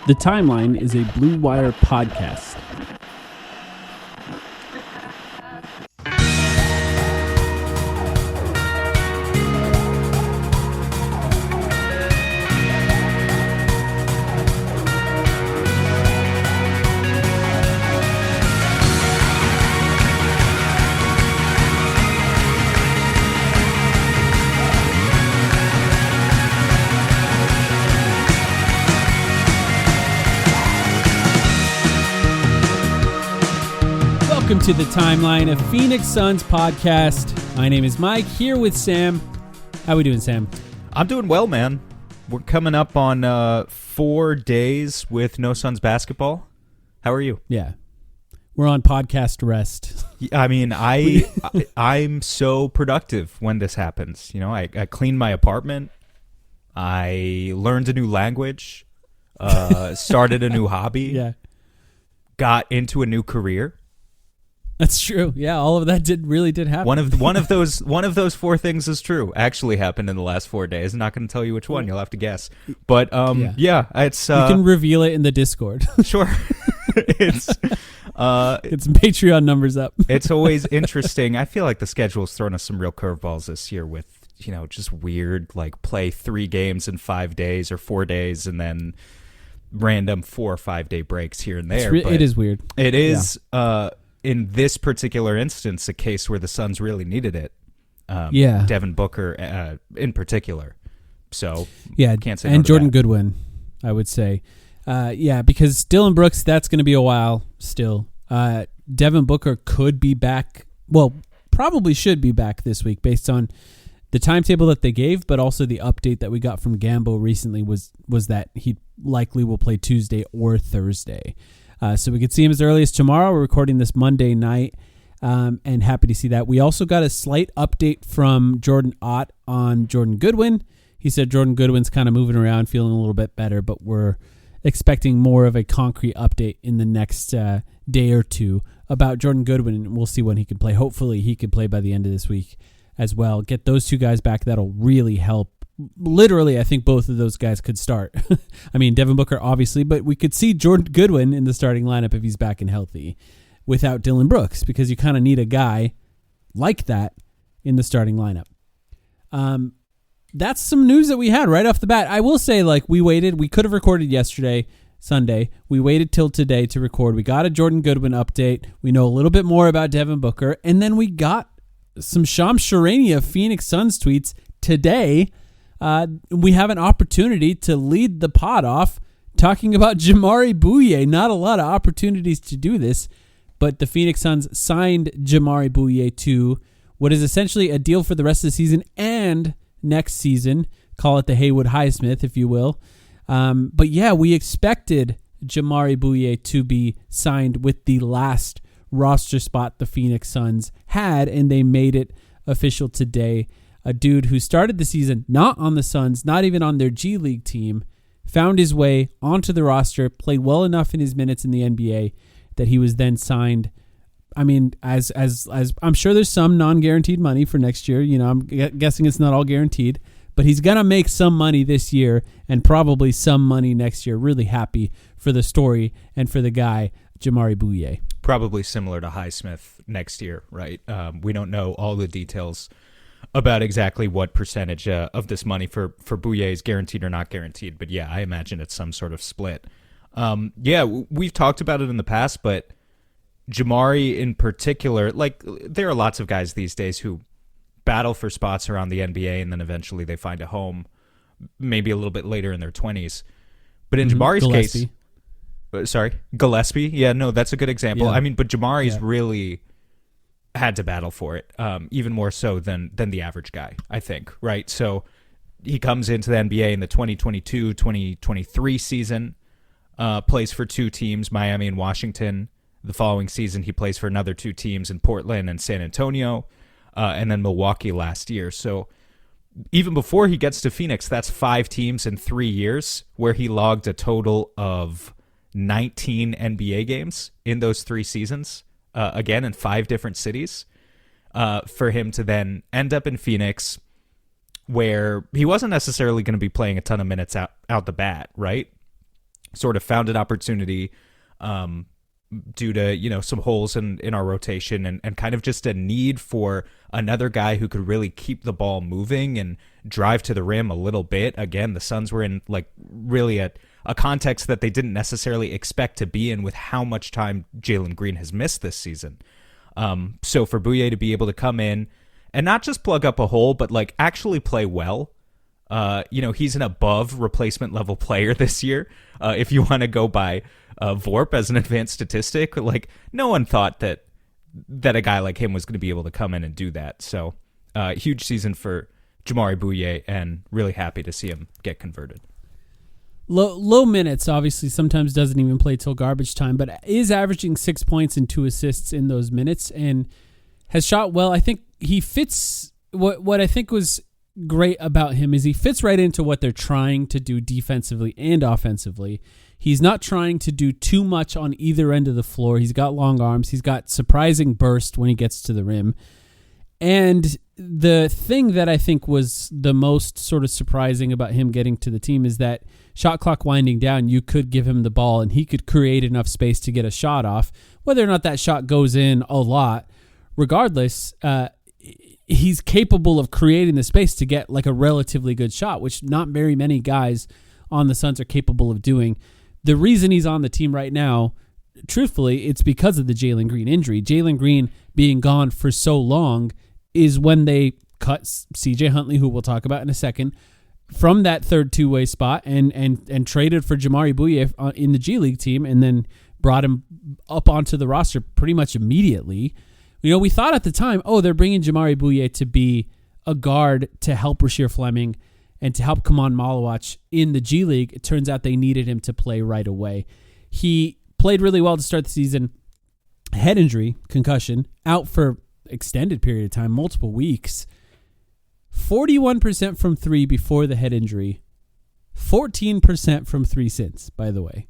The Timeline is a Blue Wire podcast. Welcome to The Timeline, a Phoenix Suns podcast. My name is Mike, here with Sam. How we doing, Sam? I'm doing well, man. We're coming up on 4 days with no Suns basketball. How are you? Yeah. We're on podcast rest. I mean, I'm so productive when this happens. You know, I cleaned my apartment. I learned a new language. Started a new hobby. Yeah. Got into a new career. That's true. Yeah, all of that really did happen. One of those four things is true. Actually happened in the last 4 days. I'm not going to tell you which one. You'll have to guess. But yeah, it's you can reveal it in the Discord. Sure. It's get some Patreon numbers up. It's always interesting. I feel like the schedule's thrown us some real curveballs this year with, you know, just weird, like play 3 games in 5 days or 4 days and then random 4 or 5 day breaks here and there. It is weird. It is in this particular instance a case where the Suns really needed it. Devin Booker in particular. So yeah, can't say and no to Jordan that. Goodwin, I would say. Because Dylan Brooks, that's going to be a while still. Devin Booker could be back. Well, probably should be back this week based on the timetable that they gave, but also the update that we got from Gambo recently was that he likely will play Tuesday or Thursday. So we could see him as early as tomorrow. We're recording this Monday night, and happy to see that. We also got a slight update from Jordan Ott on Jordan Goodwin. He said Jordan Goodwin's kind of moving around, feeling a little bit better, but we're expecting more of a concrete update in the next day or two about Jordan Goodwin, and we'll see when he can play. Hopefully he can play by the end of this week as well. Get those two guys back. That'll really help. Literally, I think both of those guys could start. I mean, Devin Booker, obviously, but we could see Jordan Goodwin in the starting lineup if he's back and healthy without Dylan Brooks, because you kind of need a guy like that in the starting lineup. That's some news that we had right off the bat. I will say, like, we waited. We could have recorded yesterday, Sunday. We waited till today to record. We got a Jordan Goodwin update. We know a little bit more about Devin Booker. And then we got some Shams Charania Phoenix Suns tweets today. We have an opportunity to lead the pod off talking about Jamaree Bouyea. Not a lot of opportunities to do this, but the Phoenix Suns signed Jamaree Bouyea to what is essentially a deal for the rest of the season and next season. Call it the Haywood Highsmith, if you will. But yeah, we expected Jamaree Bouyea to be signed with the last roster spot the Phoenix Suns had, and they made it official today. A dude who started the season not on the Suns, not even on their G League team, found his way onto the roster, played well enough in his minutes in the NBA that he was then signed. I mean, as I'm sure there's some non-guaranteed money for next year. You know, I'm guessing it's not all guaranteed, but he's going to make some money this year and probably some money next year. Really happy for the story and for the guy, Jamaree Bouyea. Probably similar to Highsmith next year, right? We don't know all the details about exactly what percentage of this money for Bouyea is guaranteed or not guaranteed. But yeah, I imagine it's some sort of split. We've talked about it in the past, but Jamaree in particular, like, there are lots of guys these days who battle for spots around the NBA and then eventually they find a home maybe a little bit later in their 20s. But in Jamaree's case... Gillespie? Yeah, no, that's a good example. Yeah. I mean, but Jamaree's really had to battle for it, even more so than the average guy, I think, right? So he comes into the NBA in the 2022-2023 season, plays for 2 teams, Miami and Washington. The following season, he plays for another 2 teams in Portland and San Antonio, and then Milwaukee last year. So even before he gets to Phoenix, that's 5 teams in 3 years where he logged a total of 19 NBA games in those 3 seasons. Again, in 5 different cities, for him to then end up in Phoenix, where he wasn't necessarily going to be playing a ton of minutes out the bat, right? sort of found an opportunity due to, some holes in our rotation and kind of just a need for another guy who could really keep the ball moving and drive to the rim a little bit. Again, the Suns were in like really a context that they didn't necessarily expect to be in with how much time Jalen Green has missed this season. So for Bouye to be able to come in and not just plug up a hole, but like actually play well. He's an above replacement level player this year. If you want to go by VORP as an advanced statistic, like no one thought that a guy like him was going to be able to come in and do that. So huge season for Jamari Bouye, and really happy to see him get converted. Low minutes, obviously, sometimes doesn't even play till garbage time, but is averaging 6 points and 2 assists in those minutes and has shot well. I think he fits what I think was great about him is he fits right into what they're trying to do defensively and offensively. He's not trying to do too much on either end of the floor. He's got long arms. He's got surprising burst when he gets to the rim. And the thing that I think was the most sort of surprising about him getting to the team is that shot clock winding down, you could give him the ball and he could create enough space to get a shot off. Whether or not that shot goes in a lot, regardless, he's capable of creating the space to get like a relatively good shot, which not very many guys on the Suns are capable of doing. The reason he's on the team right now, truthfully, it's because of the Jalen Green injury. Jalen Green being gone for so long is when they cut CJ Huntley, who we'll talk about in a second, from that third two-way spot and traded for Jamari Bouye in the G League team and then brought him up onto the roster pretty much immediately. We thought at the time, they're bringing Jamari Bouye to be a guard to help Rasheer Fleming and to help Kaman Malawach in the G League. It turns out they needed him to play right away. He played really well to start the season. Head injury, concussion, out for extended period of time, multiple weeks. 41% from three before the head injury. 14% from three since, by the way.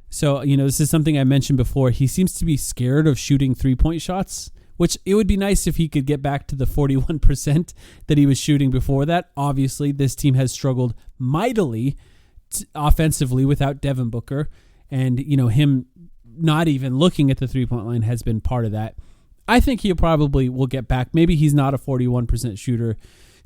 So, this is something I mentioned before. He seems to be scared of shooting three-point shots, which it would be nice if he could get back to the 41% that he was shooting before that. Obviously, this team has struggled mightily offensively without Devin Booker, and him not even looking at the three-point line has been part of that. I think he probably will get back. Maybe he's not a 41% shooter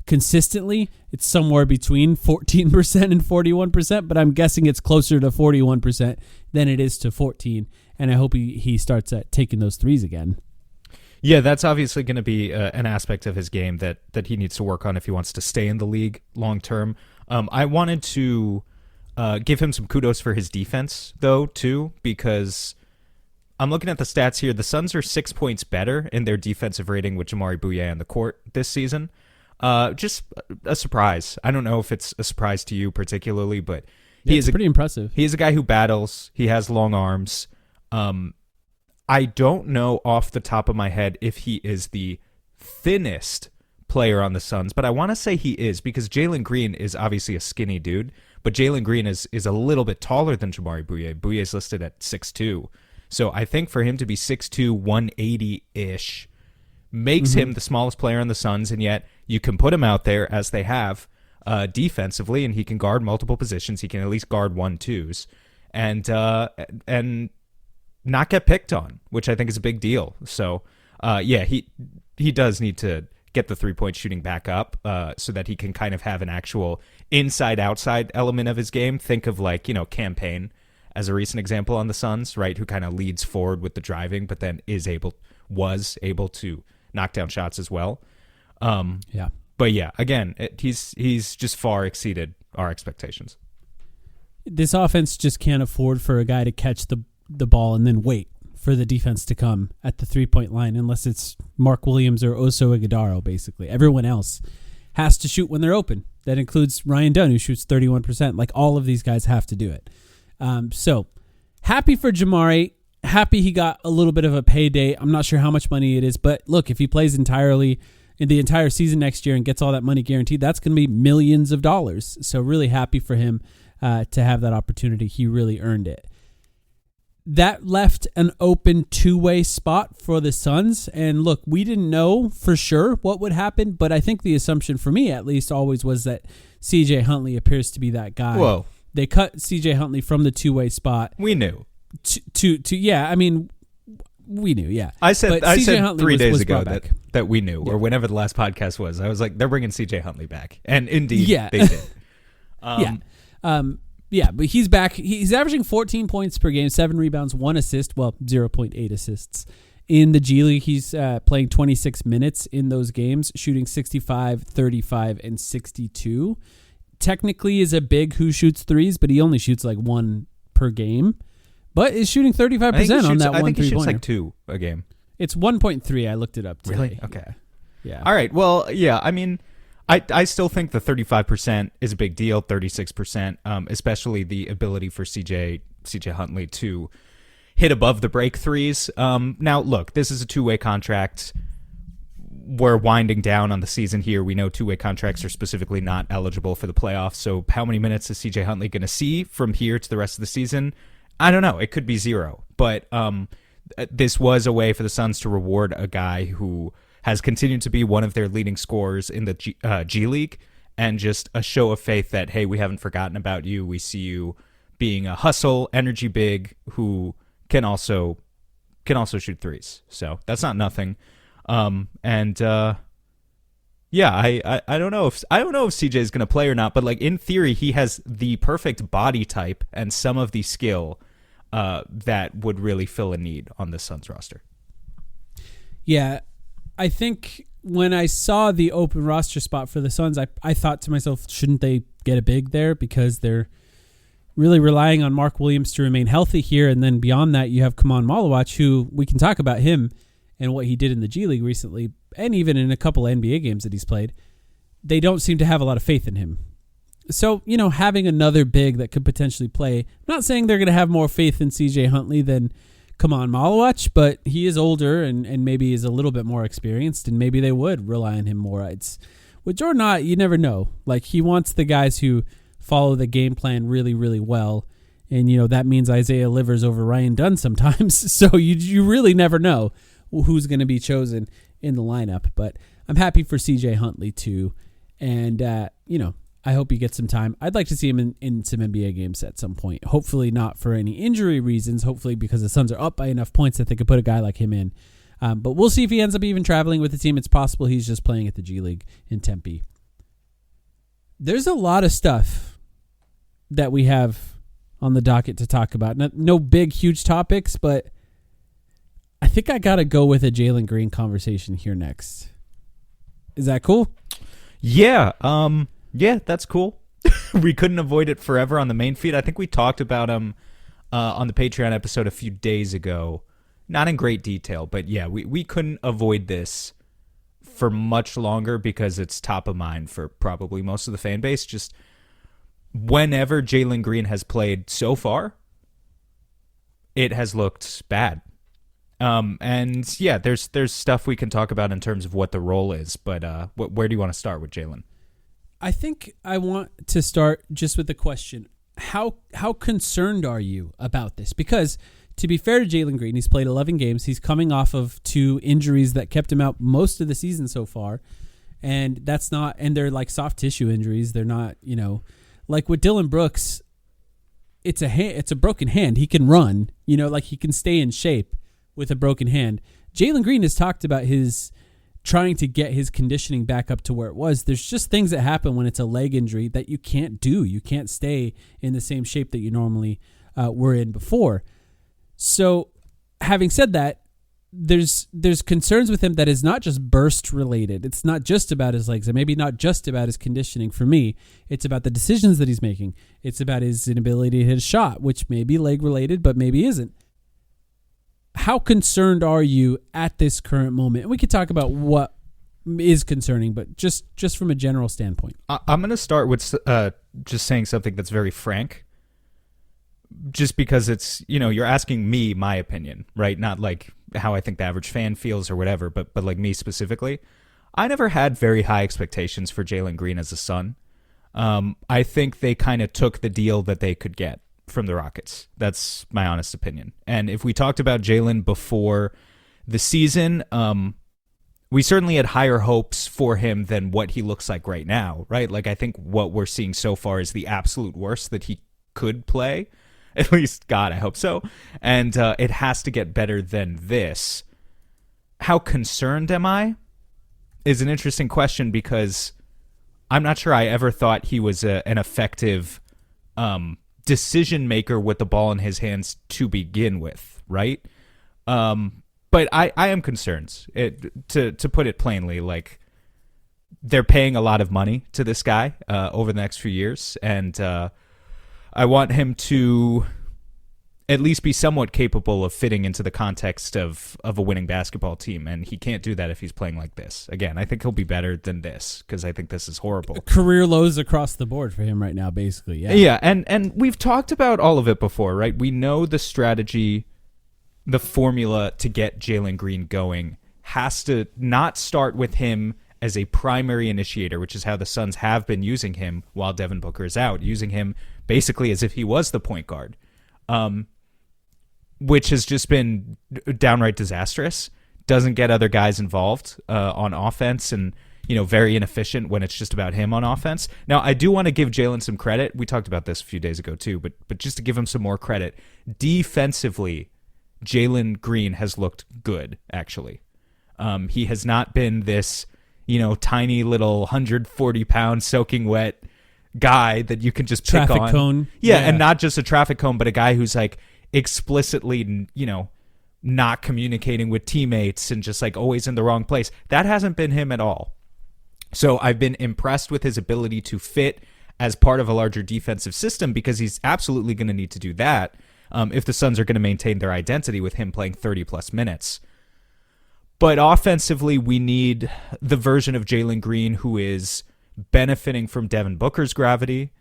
consistently. It's somewhere between 14% and 41%, but I'm guessing it's closer to 41% than it is to 14%, and I hope he starts taking those threes again. Yeah, that's obviously going to be an aspect of his game that he needs to work on if he wants to stay in the league long term. I wanted to give him some kudos for his defense, though, too, because I'm looking at the stats here. The Suns are 6 points better in their defensive rating with Jamari Bouye on the court this season. Just a surprise. I don't know if it's a surprise to you particularly, but it's pretty impressive. He is a guy who battles. He has long arms. I don't know off the top of my head if he is the thinnest player on the Suns, but I want to say he is because Jalen Green is obviously a skinny dude, but Jalen Green is a little bit taller than Jamari Bouye. Bouye is listed at 6'2". So I think for him to be 6'2", 180-ish makes him the smallest player on the Suns, and yet you can put him out there as they have defensively, and he can guard multiple positions. He can at least guard 1-2s, and not get picked on, which I think is a big deal. So, he does need to get the three-point shooting back up so that he can kind of have an actual inside-outside element of his game. Think of Campaign as a recent example on the Suns, right, who kind of leads forward with the driving, but then was able to knock down shots as well. But yeah, again, he's just far exceeded our expectations. This offense just can't afford for a guy to catch the ball and then wait for the defense to come at the three-point line unless it's Mark Williams or Oso Ighodaro, basically. Everyone else has to shoot when they're open. That includes Ryan Dunn, who shoots 31%. Like, all of these guys have to do it. So, happy for Jamari. Happy he got a little bit of a payday. I'm not sure how much money it is, but look, if he plays entirely in the entire season next year and gets all that money guaranteed, that's going to be millions of dollars. So, really happy for him to have that opportunity. He really earned it. That left an open two-way spot for the Suns. And look, we didn't know for sure what would happen, but I think the assumption for me at least always was that CJ Huntley appears to be that guy. Whoa. They cut C.J. Huntley from the two-way spot. We knew. I mean, we knew, yeah. I said Huntley 3 days was ago back. that we knew, or whenever the last podcast was. I was like, they're bringing C.J. Huntley back. And indeed, they did. But he's back. He's averaging 14 points per game, 7 rebounds, 1 assist, 0.8 assists. In the G League, he's playing 26 minutes in those games, shooting 65, 35, and 62. Technically is a big who shoots threes, but he only shoots like 1 per game. But is shooting 35% on that 1 3-pointer. I think he shoots like 2 a game. It's 1.3. I looked it up today. Really? Okay. Yeah. All right. Well, yeah, I mean, I still think the 35% is a big deal, 36%, especially the ability for CJ Huntley to hit above the break threes. Now, look, this is a two-way contract. We're winding down on the season here. We know two-way contracts are specifically not eligible for the playoffs, so how many minutes is CJ Huntley going to see from here to the rest of the season? I don't know. It could be 0, but this was a way for the Suns to reward a guy who has continued to be one of their leading scorers in the G League, and just a show of faith that, hey, we haven't forgotten about you. We see you being a hustle, energy big who can also shoot threes. So that's not nothing. I don't know if CJ is going to play or not, but like in theory, he has the perfect body type and some of the skill that would really fill a need on the Suns roster. Yeah, I think when I saw the open roster spot for the Suns, I thought to myself, shouldn't they get a big there, because they're really relying on Mark Williams to remain healthy here. And then beyond that, you have Kaman Malawach, who we can talk about him and what he did in the G League recently, and even in a couple of NBA games that he's played. They don't seem to have a lot of faith in him. So, having another big that could potentially play, I'm not saying they're going to have more faith in CJ Huntley than Kaman Malawach, but he is older and maybe is a little bit more experienced, and maybe they would rely on him more. With Jordan Ott, you never know. Like, he wants the guys who follow the game plan really, really well. And, that means Isaiah Livers over Ryan Dunn sometimes. So you really never know who's going to be chosen in the lineup. But I'm happy for CJ Huntley too. And, I hope he gets some time. I'd like to see him in some NBA games at some point. Hopefully not for any injury reasons. Hopefully because the Suns are up by enough points that they could put a guy like him in. But we'll see if he ends up even traveling with the team. It's possible he's just playing at the G League in Tempe. There's a lot of stuff that we have on the docket to talk about. No big, huge topics, but I think I got to go with a Jalen Green conversation here next. Is that cool? Yeah. Yeah, that's cool. We couldn't avoid it forever on the main feed. I think we talked about him on the Patreon episode a few days ago. Not in great detail, but yeah, we couldn't avoid this for much longer because it's top of mind for probably most of the fan base. Just whenever Jalen Green has played so far, it has looked bad. And yeah, there's stuff we can talk about in terms of what the role is, but where do you want to start with Jalen? I think I want to start just with the question, how concerned are you about this? Because to be fair to Jalen Green, he's played 11 games. He's coming off of 2 injuries that kept him out most of the season so far. And they're like soft tissue injuries. They're not, like with Dylan Brooks, it's a broken hand. He can run, like he can stay in shape with a broken hand. Jalen Green has talked about his trying to get his conditioning back up to where it was. There's just things that happen when it's a leg injury that you can't do. You can't stay in the same shape that you normally were in before. So having said that, there's concerns with him that is not just burst related. It's not just about his legs, and maybe not just about his conditioning. For me, it's about the decisions that he's making. It's about his inability to hit a shot, which may be leg related, but maybe isn't. How concerned are you at this current moment? And we could talk about what is concerning, but just from a general standpoint. I'm going to start with just saying something that's very frank, just because it's, you're asking me my opinion, right? Not like how I think the average fan feels or whatever, but like me specifically. I never had very high expectations for Jalen Green as a Sun. I think they kind of took the deal that they could get from the Rockets. That's my honest opinion. And if we talked about Jalen before the season, we certainly had higher hopes for him than what he looks like right now, right? Like, I think what we're seeing so far is the absolute worst that he could play. At least, God, I hope so. And it has to get better than this. How concerned am I? Is an interesting question, because I'm not sure I ever thought he was an effective decision maker with the ball in his hands to begin with, right? But I am concerned. To put it plainly, like, they're paying a lot of money to this guy over the next few years, and I want him to at least be somewhat capable of fitting into the context of a winning basketball team, and he can't do that if he's playing like this. Again, I think he'll be better than this, because I think this is horrible. Career lows across the board for him right now, basically. Yeah, and we've talked about all of it before, right? We know the strategy, the formula to get Jalen Green going has to not start with him as a primary initiator, which is how the Suns have been using him while Devin Booker is out, using him basically as if he was the point guard, which has just been downright disastrous. Doesn't get other guys involved on offense, and very inefficient when it's just about him on offense. Now, I do want to give Jalen some credit. We talked about this a few days ago too, but just to give him some more credit, defensively, Jalen Green has looked good, actually. He has not been this tiny little 140-pound soaking wet guy that you can just pick on. Traffic cone. Yeah, and not just a traffic cone, but a guy who's like explicitly, not communicating with teammates and just like always in the wrong place. That hasn't been him at all. So I've been impressed with his ability to fit as part of a larger defensive system, because he's absolutely going to need to do that if the Suns are going to maintain their identity with him playing 30-plus minutes. But offensively, we need the version of Jalen Green who is benefiting from Devin Booker's gravity,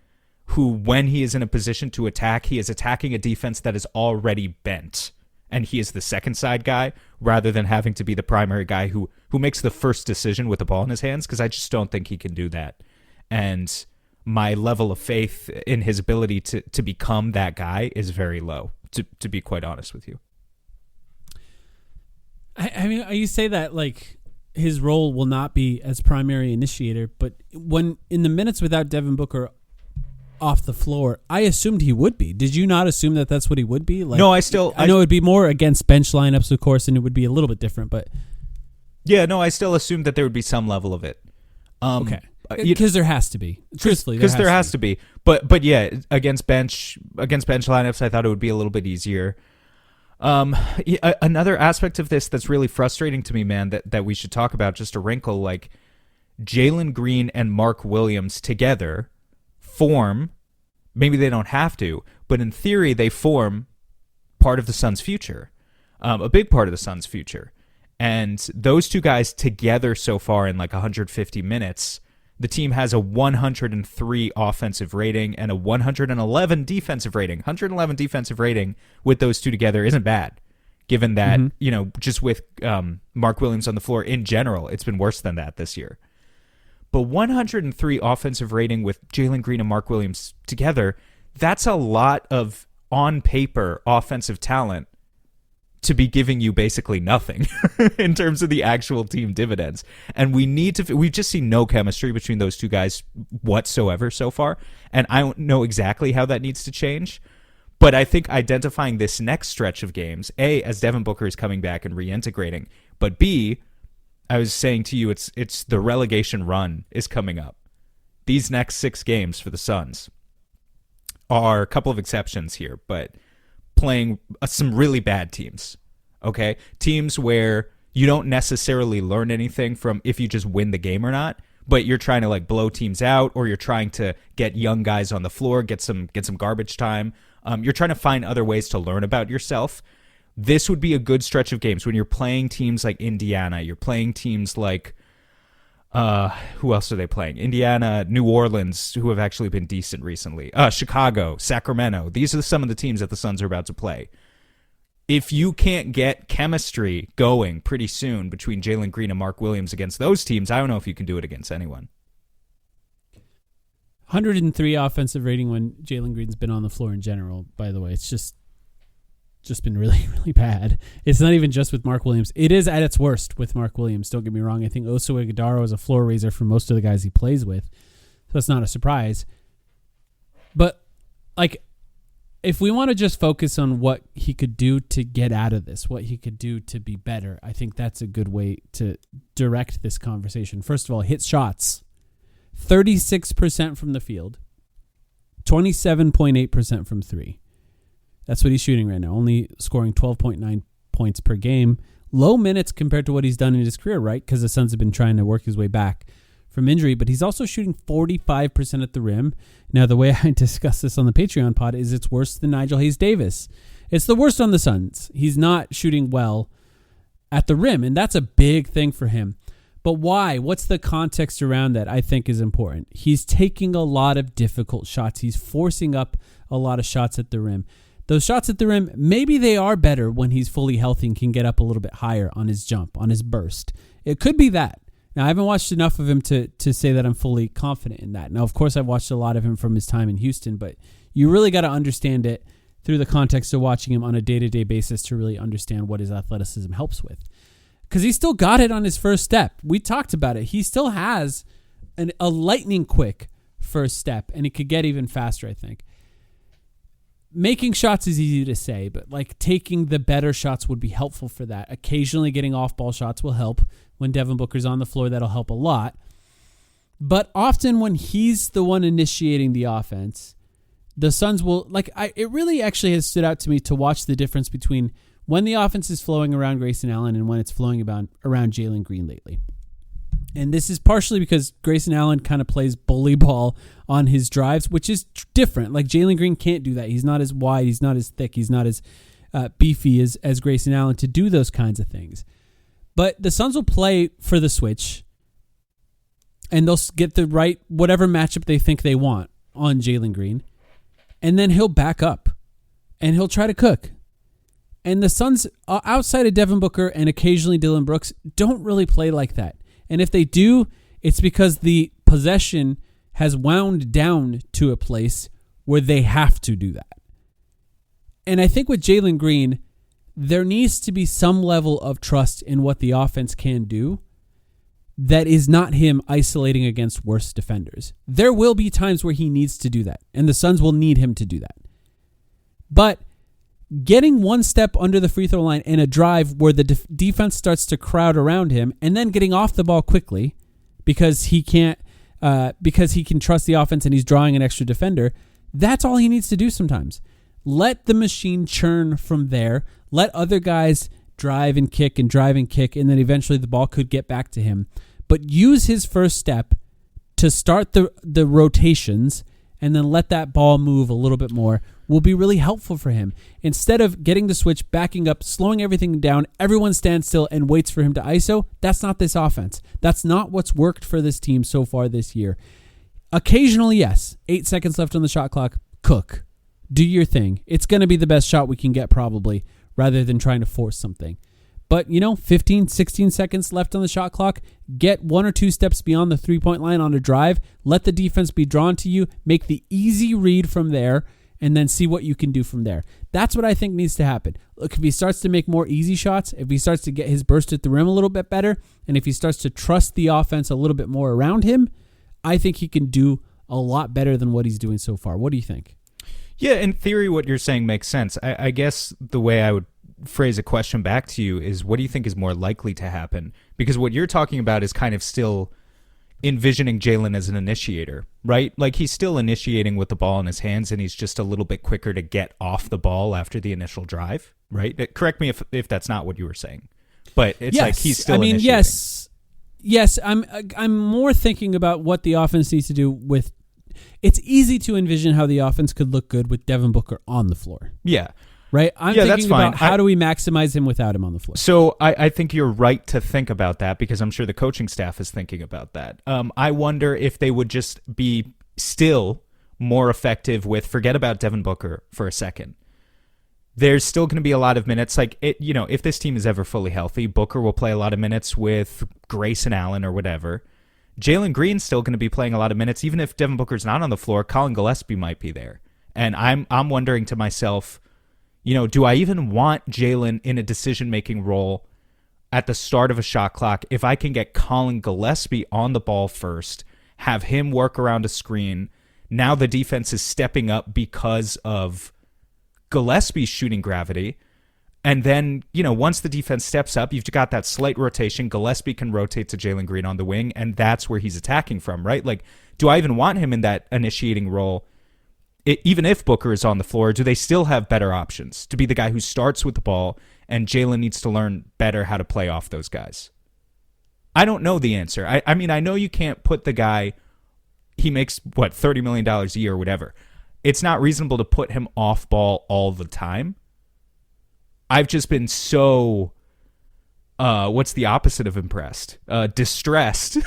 who, when he is in a position to attack, he is attacking a defense that is already bent, and he is the second side guy rather than having to be the primary guy who makes the first decision with the ball in his hands, because I just don't think he can do that. And my level of faith in his ability to become that guy is very low, to be quite honest with you. I mean, you say that like his role will not be as primary initiator, but when in the minutes without Devin Booker off the floor, I assumed he would be. Did you not assume that that's what he would be? Like, no, I know it would be more against bench lineups, of course, and it would be a little bit different. But yeah, no, I still assumed that there would be some level of it. Okay, because there has to be. Truthfully, because there has to be. But yeah, against bench lineups, I thought it would be a little bit easier. Another aspect of this that's really frustrating to me, man, that we should talk about, just a wrinkle, like Jalen Green and Mark Williams together form, maybe they don't have to, but in theory they form part of the Suns' future, a big part of the Suns' future. And those two guys together so far in like 150 minutes, the team has a 103 offensive rating and a 111 defensive rating. 111 defensive rating with those two together isn't bad, given that, just with Mark Williams on the floor in general, it's been worse than that this year. But 103 offensive rating with Jalen Green and Mark Williams together, that's a lot of on-paper offensive talent to be giving you basically nothing in terms of the actual team dividends. And we've just seen no chemistry between those two guys whatsoever so far. And I don't know exactly how that needs to change. But I think identifying this next stretch of games, A, as Devin Booker is coming back and reintegrating, but B, I was saying to you, it's the relegation run is coming up. These next 6 games for the Suns are a couple of exceptions here, but playing some really bad teams, okay? Teams where you don't necessarily learn anything from if you just win the game or not, but you're trying to like blow teams out, or you're trying to get young guys on the floor, get some garbage time. You're trying to find other ways to learn about yourself. This would be a good stretch of games when you're playing teams like Indiana. You're playing teams like who else are they playing? Indiana, New Orleans, who have actually been decent recently. Chicago, Sacramento. These are some of the teams that the Suns are about to play. If you can't get chemistry going pretty soon between Jalen Green and Mark Williams against those teams, I don't know if you can do it against anyone. 103 offensive rating when Jalen Green's been on the floor in general, by the way. It's just been really, really bad. It's not even just with Mark Williams. It is at its worst with Mark Williams. Don't get me wrong. I think Oso Ighodaro is a floor raiser for most of the guys he plays with, so it's not a surprise. But like if we want to just focus on what he could do to get out of this, what he could do to be better, I think that's a good way to direct this conversation. First of all, hit shots. 36% from the field. 27.8% from three. That's what he's shooting right now, only scoring 12.9 points per game. Low minutes compared to what he's done in his career, right? Because the Suns have been trying to work his way back from injury, but he's also shooting 45% at the rim. Now, the way I discuss this on the Patreon pod is it's worse than Nigel Hayes-Davis. It's the worst on the Suns. He's not shooting well at the rim, and that's a big thing for him. But why? What's the context around that I think is important? He's taking a lot of difficult shots. He's forcing up a lot of shots at the rim. Those shots at the rim, maybe they are better when he's fully healthy and can get up a little bit higher on his jump, on his burst. It could be that. Now, I haven't watched enough of him to say that I'm fully confident in that. Now, of course, I've watched a lot of him from his time in Houston, but you really got to understand it through the context of watching him on a day-to-day basis to really understand what his athleticism helps with. Because he still got it on his first step. We talked about it. He still has a lightning quick first step, and it could get even faster, I think. Making shots is easy to say, but like taking the better shots would be helpful for that. Occasionally getting off-ball shots will help. When Devin Booker's on the floor, that'll help a lot. But often when he's the one initiating the offense, the Suns will, it really actually has stood out to me to watch the difference between when the offense is flowing around Grayson Allen and when it's flowing around Jalen Green lately. And this is partially because Grayson Allen kind of plays bully ball on his drives, which is different. Like Jalen Green can't do that. He's not as wide. He's not as thick. He's not as beefy as Grayson Allen to do those kinds of things. But the Suns will play for the switch, and they'll get the right whatever matchup they think they want on Jalen Green, and then he'll back up, and he'll try to cook. And the Suns, outside of Devin Booker and occasionally Dillon Brooks, don't really play like that. And if they do, it's because the possession has wound down to a place where they have to do that. And I think with Jalen Green, there needs to be some level of trust in what the offense can do that is not him isolating against worse defenders. There will be times where he needs to do that, and the Suns will need him to do that. But getting one step under the free throw line in a drive where the defense starts to crowd around him, and then getting off the ball quickly because he can trust the offense and he's drawing an extra defender, that's all he needs to do sometimes. Let the machine churn from there. Let other guys drive and kick, and then eventually the ball could get back to him. But use his first step to start the rotations, and then let that ball move a little bit more will be really helpful for him. Instead of getting the switch, backing up, slowing everything down, everyone stands still and waits for him to ISO. That's not this offense. That's not what's worked for this team so far this year. Occasionally, yes, 8 seconds left on the shot clock, cook. Do your thing. It's going to be the best shot we can get probably, rather than trying to force something. But, 15, 16 seconds left on the shot clock. Get 1 or 2 steps beyond the three-point line on a drive. Let the defense be drawn to you. Make the easy read from there, and then see what you can do from there. That's what I think needs to happen. Look, if he starts to make more easy shots, if he starts to get his burst at the rim a little bit better, and if he starts to trust the offense a little bit more around him, I think he can do a lot better than what he's doing so far. What do you think? Yeah, in theory, what you're saying makes sense. I guess the way I would phrase a question back to you is, what do you think is more likely to happen? Because what you're talking about is kind of still envisioning Jalen as an initiator, right? Like he's still initiating with the ball in his hands, and he's just a little bit quicker to get off the ball after the initial drive, right? Correct me if that's not what you were saying, but it's yes. like he's still initiating. Yes. I'm more thinking about what the offense needs to do with. It's easy to envision how the offense could look good with Devin Booker on the floor. Yeah. Right? I'm thinking about how do we maximize him without him on the floor. So I think you're right to think about that, because I'm sure the coaching staff is thinking about that. I wonder if they would just be still more effective with, forget about Devin Booker for a second. There's still going to be a lot of minutes. Like, if this team is ever fully healthy, Booker will play a lot of minutes with Grayson Allen or whatever. Jalen Green's still going to be playing a lot of minutes. Even if Devin Booker's not on the floor, Colin Gillespie might be there. And I'm wondering to myself, do I even want Jalen in a decision-making role at the start of a shot clock if I can get Colin Gillespie on the ball first, have him work around a screen? Now the defense is stepping up because of Gillespie's shooting gravity. And then, once the defense steps up, you've got that slight rotation. Gillespie can rotate to Jalen Green on the wing, and that's where he's attacking from, right? Like, do I even want him in that initiating role? Even if Booker is on the floor, do they still have better options to be the guy who starts with the ball, and Jalen needs to learn better how to play off those guys? I don't know the answer. I mean, I know you can't put the guy, he makes, $30 million a year or whatever. It's not reasonable to put him off ball all the time. I've just been so, what's the opposite of impressed? Distressed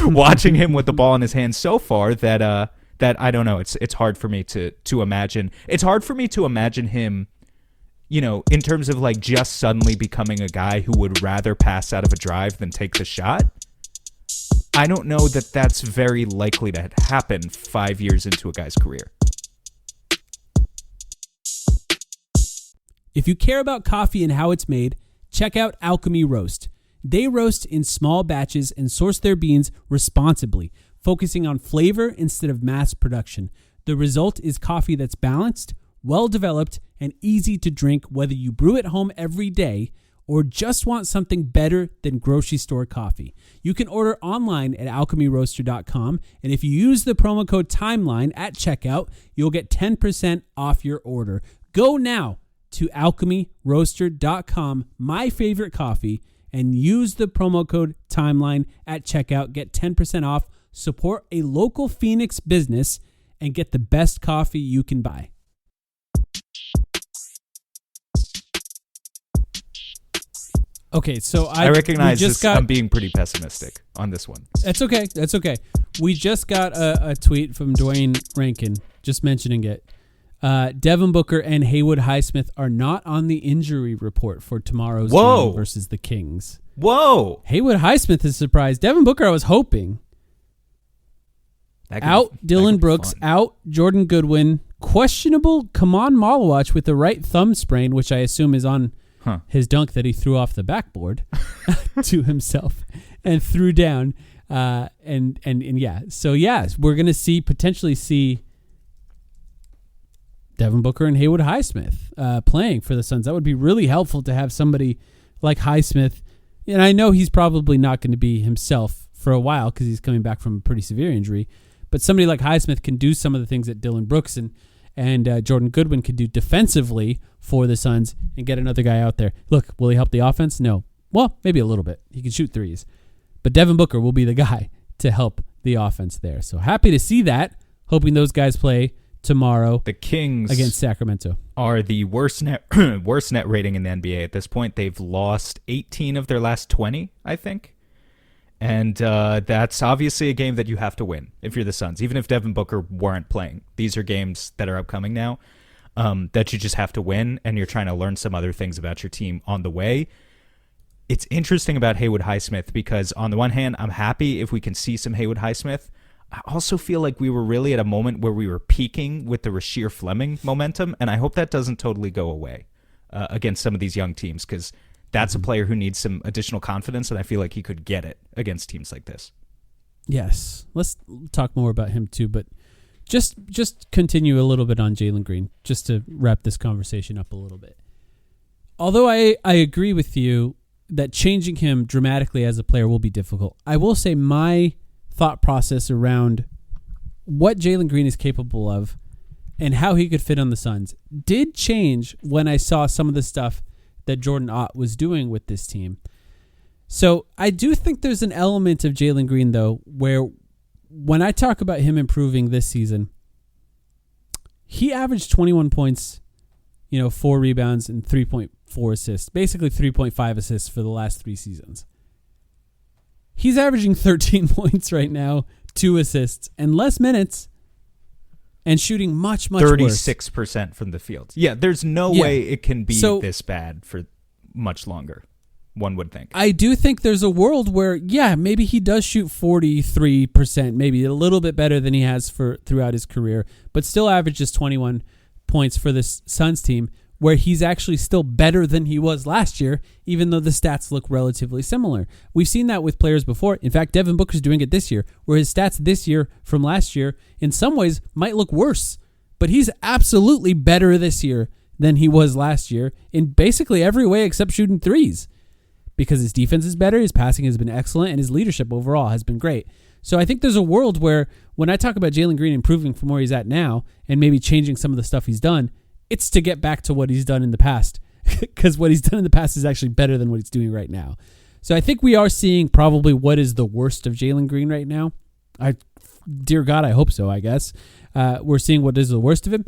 watching him with the ball in his hands so far that I don't know. It's hard for me to imagine. It's hard for me to imagine him, in terms of like just suddenly becoming a guy who would rather pass out of a drive than take the shot. I don't know that that's very likely to happen 5 years into a guy's career. If you care about coffee and how it's made, check out Alchemy Roast. They roast in small batches and source their beans responsibly, focusing on flavor instead of mass production. The result is coffee that's balanced, well-developed, and easy to drink, whether you brew at home every day or just want something better than grocery store coffee. You can order online at alchemyroaster.com, and if you use the promo code TIMELINE at checkout, you'll get 10% off your order. Go now to alchemyroaster.com, my favorite coffee, and use the promo code TIMELINE at checkout. Get 10% off, support a local Phoenix business, and get the best coffee you can buy. Okay, so I recognize I'm being pretty pessimistic on this one. That's okay. We just got a tweet from Dwayne Rankin just mentioning it. Devin Booker and Haywood Highsmith are not on the injury report for tomorrow's game versus the Kings. Whoa! Haywood Highsmith is surprised. Devin Booker, I was hoping. Out Dylan Brooks, out Jordan Goodwin. Questionable Kaman Malawach with the right thumb sprain, which I assume is on his dunk that he threw off the backboard to himself and threw down. And yeah. So, yes, we're going to potentially see Devin Booker and Haywood Highsmith playing for the Suns. That would be really helpful to have somebody like Highsmith. And I know he's probably not going to be himself for a while because he's coming back from a pretty severe injury. But somebody like Highsmith can do some of the things that Dylan Brooks and Jordan Goodwin could do defensively for the Suns and get another guy out there. Look, will he help the offense? No. Well, maybe a little bit. He can shoot threes. But Devin Booker will be the guy to help the offense there. So happy to see that. Hoping those guys play tomorrow. The Kings against Sacramento are the worst net rating in the NBA at this point. They've lost 18 of their last 20, I think. And that's obviously a game that you have to win if you're the Suns. Even if Devin Booker weren't playing, these are games that are upcoming now that you just have to win, and you're trying to learn some other things about your team on the way. It's interesting about Haywood Highsmith because on the one hand, I'm happy if we can see some Haywood Highsmith. I also feel like we were really at a moment where we were peaking with the Rasheer Fleming momentum, and I hope that doesn't totally go away against some of these young teams because that's a player who needs some additional confidence, and I feel like he could get it against teams like this. Yes. Let's talk more about him too, but just continue a little bit on Jalen Green, just to wrap this conversation up a little bit. Although I agree with you that changing him dramatically as a player will be difficult, I will say my thought process around what Jalen Green is capable of and how he could fit on the Suns did change when I saw some of the stuff that Jordan Ott was doing with this team. So I do think there's an element of Jalen Green, though, where when I talk about him improving this season, he averaged 21 points, 4 rebounds and 3.4 assists, basically 3.5 assists for the last 3 seasons. He's averaging 13 points right now, 2 assists, and less minutes, and shooting much 36% from the field. Yeah, there's no way it can be this bad for much longer, one would think. I do think there's a world where, maybe he does shoot 43%, maybe a little bit better than he has throughout his career, but still averages 21 points for this Suns team, where he's actually still better than he was last year, even though the stats look relatively similar. We've seen that with players before. In fact, Devin Booker's doing it this year, where his stats this year from last year, in some ways, might look worse. But he's absolutely better this year than he was last year in basically every way except shooting threes, because his defense is better, his passing has been excellent, and his leadership overall has been great. So I think there's a world where when I talk about Jalen Green improving from where he's at now and maybe changing some of the stuff he's done, it's to get back to what he's done in the past, because what he's done in the past is actually better than what he's doing right now. So I think we are seeing probably what is the worst of Jalen Green right now. Dear God, I hope so, I guess. We're seeing what is the worst of him.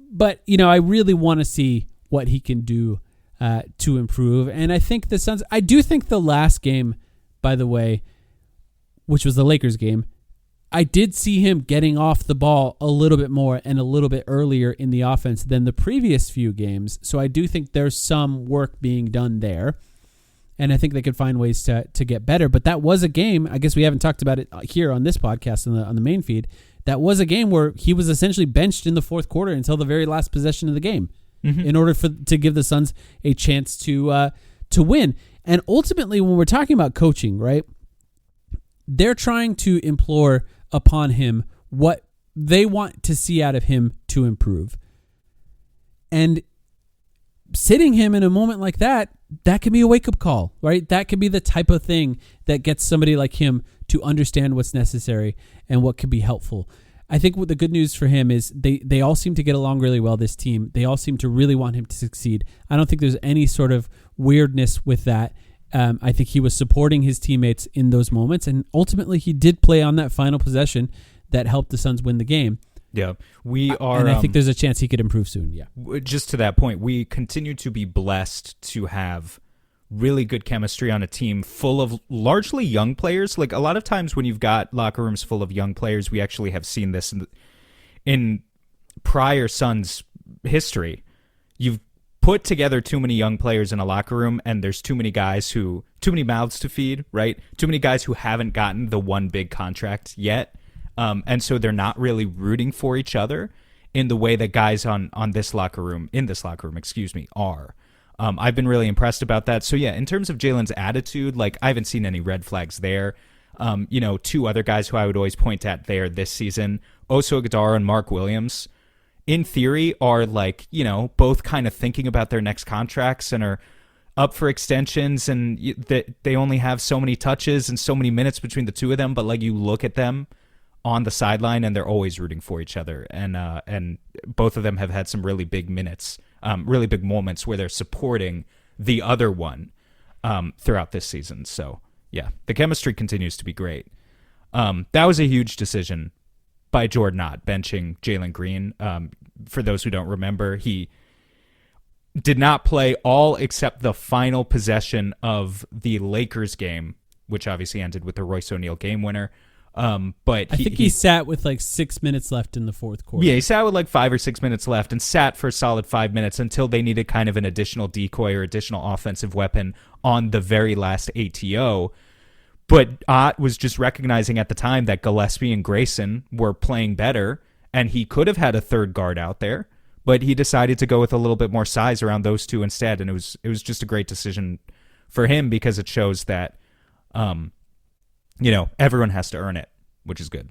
But, I really want to see what he can do to improve. And I think the Suns, I do think the last game, by the way, which was the Lakers game, I did see him getting off the ball a little bit more and a little bit earlier in the offense than the previous few games. So I do think there's some work being done there. And I think they could find ways to get better. But that was a game, I guess we haven't talked about it here on this podcast on the main feed. That was a game where he was essentially benched in the fourth quarter until the very last possession of the game in order to give the Suns a chance to win. And ultimately, when we're talking about coaching, right, they're trying to implore upon him what they want to see out of him to improve. And sitting him in a moment like that can be a wake-up call, right? That could be the type of thing that gets somebody like him to understand what's necessary and what could be helpful. I think what the good news for him is they all seem to get along really well, this team. They all seem to really want him to succeed. I don't think there's any sort of weirdness with that. I think he was supporting his teammates in those moments, and ultimately he did play on that final possession that helped the Suns win the game. Yeah, we are. And I think there's a chance he could improve soon. Yeah. Just to that point, we continue to be blessed to have really good chemistry on a team full of largely young players. Like a lot of times when you've got locker rooms full of young players, we actually have seen this in prior Suns history. You've put together too many young players in a locker room, and there's too many mouths to feed, right? Too many guys who haven't gotten the one big contract yet. And so they're not really rooting for each other in the way that guys in this locker room, are. I've been really impressed about that. So yeah, in terms of Jalen's attitude, like I haven't seen any red flags there. Two other guys who I would always point at there this season, Oso Agudaro and Mark Williams, in theory are like, both kind of thinking about their next contracts and are up for extensions, and they only have so many touches and so many minutes between the two of them. But like you look at them on the sideline and they're always rooting for each other. And both of them have had some really big minutes, really big moments where they're supporting the other one throughout this season. So yeah, the chemistry continues to be great. That was a huge decision by Jordan Ott, benching Jalen Green. For those who don't remember, he did not play all except the final possession of the Lakers game, which obviously ended with the Royce O'Neal game winner. But I think he sat with like 6 minutes left in the fourth quarter. Yeah, he sat with like 5 or 6 minutes left and sat for a solid 5 minutes until they needed kind of an additional decoy or additional offensive weapon on the very last ATO. But Ott was just recognizing at the time that Gillespie and Grayson were playing better, and he could have had a third guard out there, but he decided to go with a little bit more size around those two instead, and it was just a great decision for him because it shows that everyone has to earn it, which is good.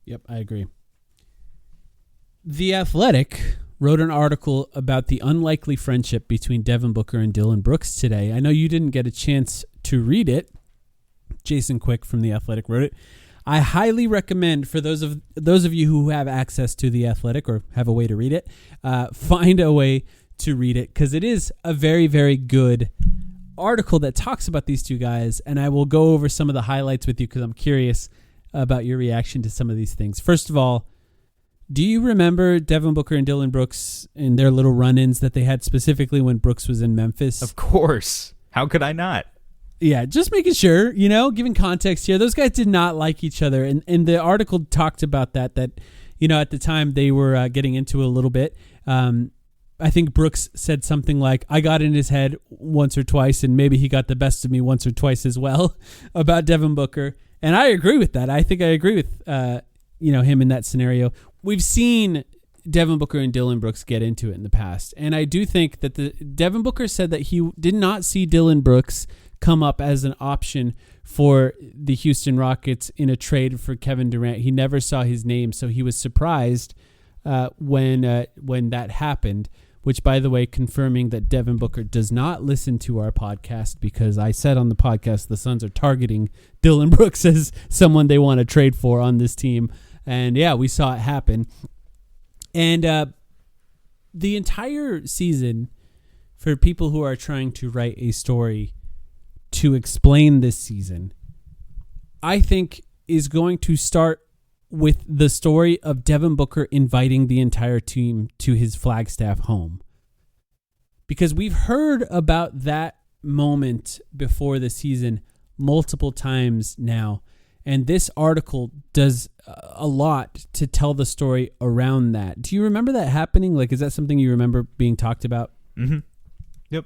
Yep, I agree. The Athletic wrote an article about the unlikely friendship between Devin Booker and Dillon Brooks today. I know you didn't get a chance to read it. Jason Quick from The Athletic wrote it. I highly recommend for those of you who have access to The Athletic or have a way to read it, find a way to read it, because it is a very, very good article that talks about these two guys, and I will go over some of the highlights with you because I'm curious about your reaction to some of these things. First of all, do you remember Devin Booker and Dillon Brooks and their little run-ins that they had specifically when Brooks was in Memphis? Of course. How could I not? Yeah, just making sure, giving context here. Those guys did not like each other, and the article talked about that at the time they were getting into a little bit. I think Brooks said something like, I got in his head once or twice, and maybe he got the best of me once or twice as well about Devin Booker. And I agree with that. I think I agree with, him in that scenario. We've seen Devin Booker and Dillon Brooks get into it in the past. And I do think that Devin Booker said that he did not see Dillon Brooks come up as an option for the Houston Rockets in a trade for Kevin Durant. He never saw his name, so he was surprised when that happened, which, by the way, confirming that Devin Booker does not listen to our podcast, because I said on the podcast the Suns are targeting Dillon Brooks as someone they want to trade for on this team. And yeah, we saw it happen. And the entire season, for people who are trying to write a story to explain this season, I think is going to start with the story of Devin Booker inviting the entire team to his Flagstaff home. Because we've heard about that moment before the season multiple times now. And this article does a lot to tell the story around that. Do you remember that happening? Like, is that something you remember being talked about? Mm-hmm. Yep.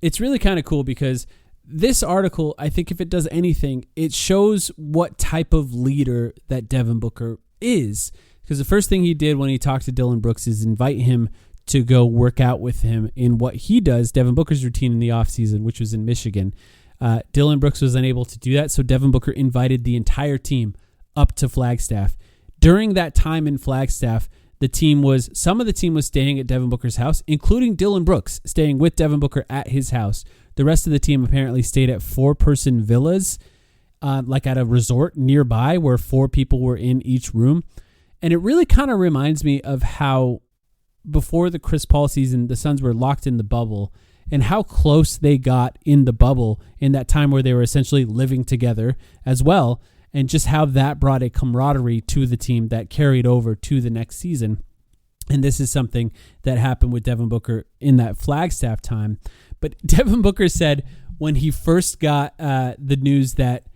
It's really kind of cool because this article, I think if it does anything, it shows what type of leader that Devin Booker is. Because the first thing he did when he talked to Dillon Brooks is invite him to go work out with him in what he does, Devin Booker's routine in the offseason, which was in Michigan. Dillon Brooks was unable to do that, so Devin Booker invited the entire team up to Flagstaff. During that time in Flagstaff, some of the team was staying at Devin Booker's house, including Dillon Brooks staying with Devin Booker at his house. The rest of the team apparently stayed at 4-person villas, like at a resort nearby where 4 people were in each room. And it really kind of reminds me of how before the Chris Paul season, the Suns were locked in the bubble, and how close they got in the bubble in that time where they were essentially living together as well, and just how that brought a camaraderie to the team that carried over to the next season. And this is something that happened with Devin Booker in that Flagstaff time. But Devin Booker said when he first got the news that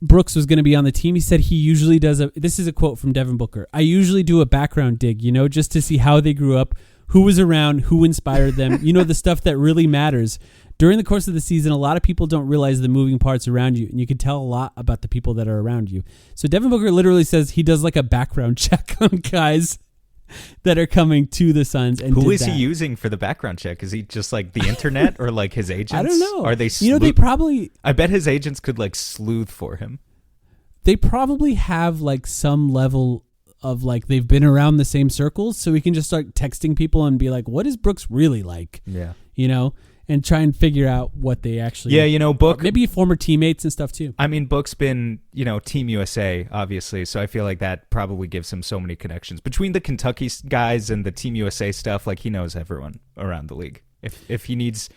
Brooks was going to be on the team, he said he usually does this is a quote from Devin Booker, "I usually do a background dig, just to see how they grew up, who was around, who inspired them, the stuff that really matters. During the course of the season, a lot of people don't realize the moving parts around you, and you can tell a lot about the people that are around you." So Devin Booker literally says he does like a background check on guys that are coming to the Suns. And who is he using for the background check? Is he just like the internet or like his agents? I don't know. Are they they probably... I bet his agents could like sleuth for him. They probably have like some level of like they've been around the same circles, so we can just start texting people and be like, what is Brooks really like? Yeah. And try and figure out what they actually... Yeah, Book... Maybe former teammates and stuff, too. I mean, Book's been, Team USA, obviously, so I feel like that probably gives him so many connections. Between the Kentucky guys and the Team USA stuff, like, he knows everyone around the league. If he needs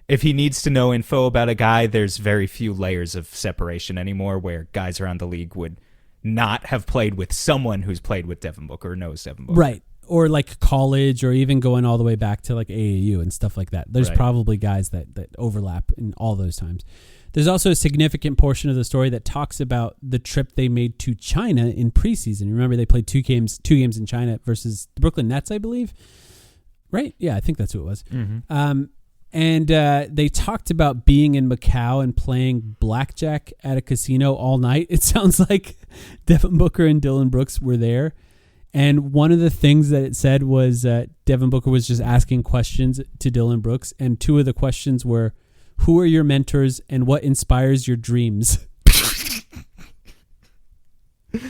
to know info about a guy, there's very few layers of separation anymore where guys around the league would not have played with someone who's played with Devin Booker or knows Devin Booker. Right. Or like college, or even going all the way back to like AAU and stuff like that. There's probably guys that overlap in all those times. There's also a significant portion of the story that talks about the trip they made to China in preseason. Remember, they played two games in China versus the Brooklyn Nets, I believe. Right? Yeah, I think that's who it was. Mm-hmm. And they talked about being in Macau and playing blackjack at a casino all night. It sounds like Devin Booker and Dillon Brooks were there. And one of the things that it said was Devin Booker was just asking questions to Dillon Brooks. And 2 of the questions were, who are your mentors and what inspires your dreams?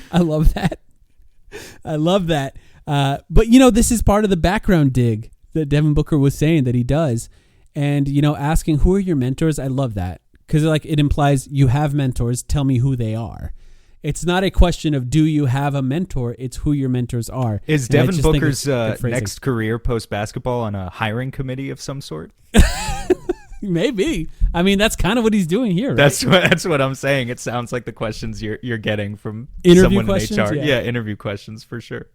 I love that. But, this is part of the background dig that Devin Booker was saying that he does. And, asking who are your mentors, I love that. Because it implies you have mentors, tell me who they are. It's not a question of do you have a mentor, it's who your mentors are. Is Devin Booker's next career post-basketball on a hiring committee of some sort? Maybe. I mean, that's kind of what he's doing here, right? That's what I'm saying. It sounds like the questions you're getting from interview someone questions, in HR. Yeah, interview questions for sure.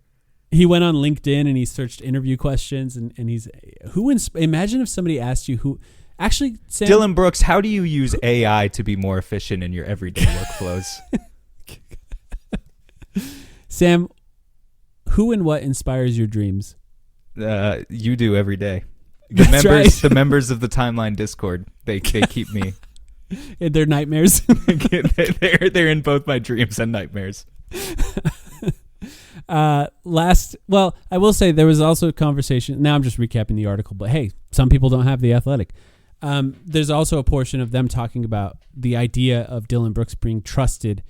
He went on LinkedIn and he searched interview questions, and he's imagine if somebody asked you who... Actually, Sam, Dillon Brooks, how do you use AI to be more efficient in your everyday workflows? Sam, who and what inspires your dreams? You do every day. The members of the Timeline Discord, they keep me. They're nightmares. they're in both my dreams and nightmares. I will say there was also a conversation. Now I'm just recapping the article, but hey, some people don't have The Athletic. There's also a portion of them talking about the idea of Dillon Brooks being trusted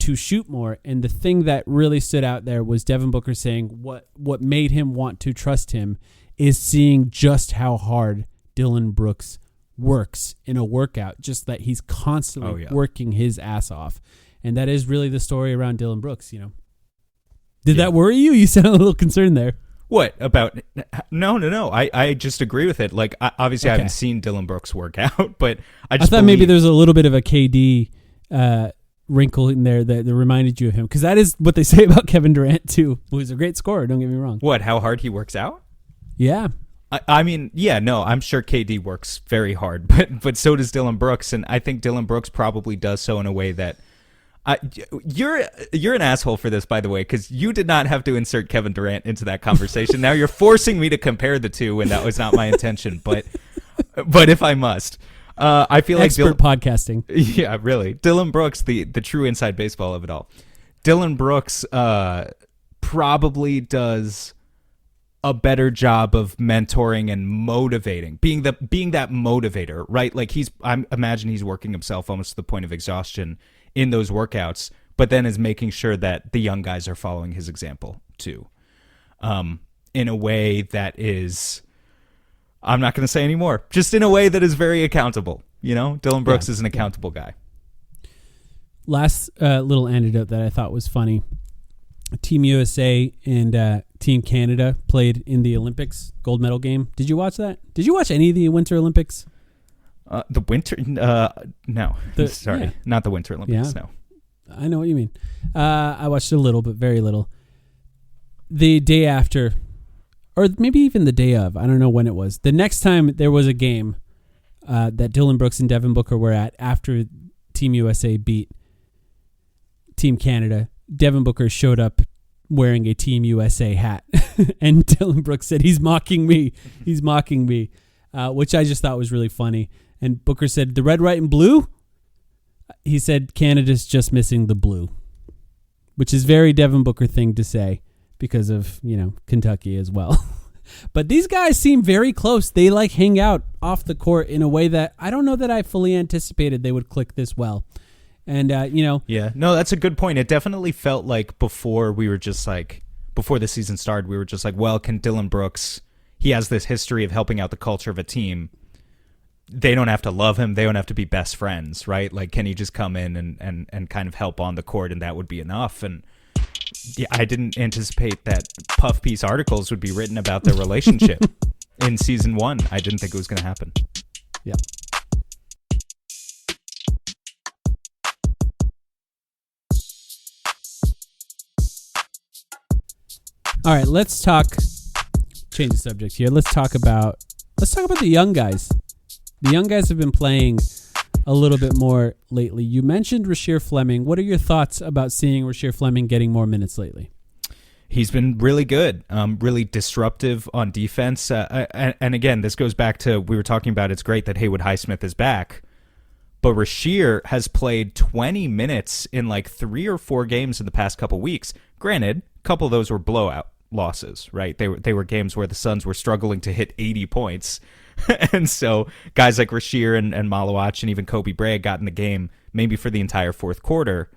to shoot more. And the thing that really stood out there was Devin Booker saying what made him want to trust him is seeing just how hard Dylan Brooks works in a workout, just that he's constantly working his ass off. And that is really the story around Dylan Brooks, you know. Did that worry you? You sound a little concerned there. What about? No. I just agree with it. Like, obviously, I haven't seen Dylan Brooks work out, but I thought maybe there's a little bit of a KD wrinkle in there that reminded you of him, because that is what they say about Kevin Durant too, who's a great scorer. Don't get me wrong. What? How hard he works out? Yeah. I mean, yeah, no, I'm sure KD works very hard, but so does Dylan Brooks, and I think Dylan Brooks probably does so in a way that. You're an asshole for this, by the way, because you did not have to insert Kevin Durant into that conversation. Now you're forcing me to compare the two, and that was not my intention. But if I must, I feel expert like podcasting. Yeah, really, Dylan Brooks, the true inside baseball of it all. Dylan Brooks probably does a better job of mentoring and motivating, being that motivator, right? Like I imagine he's working himself almost to the point of exhaustion in those workouts, but then is making sure that the young guys are following his example too, in a way that is, I'm not going to say anymore, just in a way that is very accountable. You know, Dylan Brooks is an accountable guy. Last little anecdote that I thought was funny. Team USA and Team Canada played in the Olympics gold medal game. Did you watch that? Did you watch any of the Winter Olympics? The winter? No. Sorry. Not the Winter Olympics, no. I know what you mean. I watched a little, but very little. The day after, or maybe even the day of, I don't know when it was. The next time there was a game that Dylan Brooks and Devin Booker were at after Team USA beat Team Canada, Devin Booker showed up wearing a Team USA hat. And Dylan Brooks said, he's mocking me. He's mocking me, which I just thought was really funny. And Booker said, the red, white, and blue? He said, Canada's just missing the blue, which is very Devin Booker thing to say because of, you know, Kentucky as well. But these guys seem very close. They like hang out off the court in a way that I don't know that I fully anticipated they would click this well. And, you know. Yeah, no, that's a good point. It definitely felt like before the season started, we were just like, well, can Dylan Brooks, he has this history of helping out the culture of a team. They don't have to love him. They don't have to be best friends, right? Like, can he just come in and kind of help on the court, and that would be enough? And yeah, I didn't anticipate that puff piece articles would be written about their relationship in season 1. I didn't think it was going to happen. Yeah. All right, let's change the subject here. Let's talk about the young guys. The young guys have been playing a little bit more lately. You mentioned Rasheer Fleming. What are your thoughts about seeing Rasheer Fleming getting more minutes lately? He's been really good, really disruptive on defense. And again, this goes back to, we were talking about, it's great that Haywood Highsmith is back, but Rasheer has played 20 minutes in like 3 or 4 games in the past couple weeks. Granted, a couple of those were blowout losses, right? They were games where the Suns were struggling to hit 80 points. And so guys like Rasheer and Malawach and even Kobe Bryant got in the game maybe for the entire fourth quarter.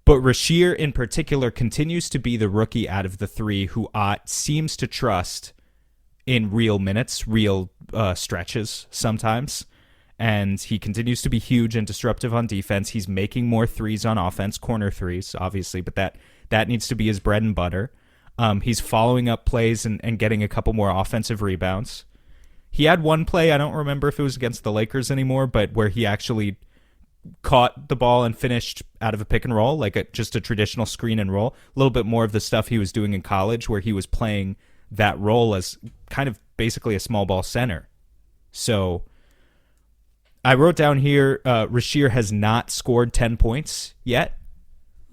But Rasheer in particular continues to be the rookie out of the 3 who seems to trust in real minutes, real stretches sometimes. And he continues to be huge and disruptive on defense. He's making more threes on offense, corner threes, obviously, but that needs to be his bread and butter. He's following up plays and getting a couple more offensive rebounds. He had one play, I don't remember if it was against the Lakers anymore, but where he actually caught the ball and finished out of a pick and roll, like just a traditional screen and roll. A little bit more of the stuff he was doing in college, where he was playing that role as kind of basically a small ball center. So I wrote down here, Rasheer has not scored 10 points yet.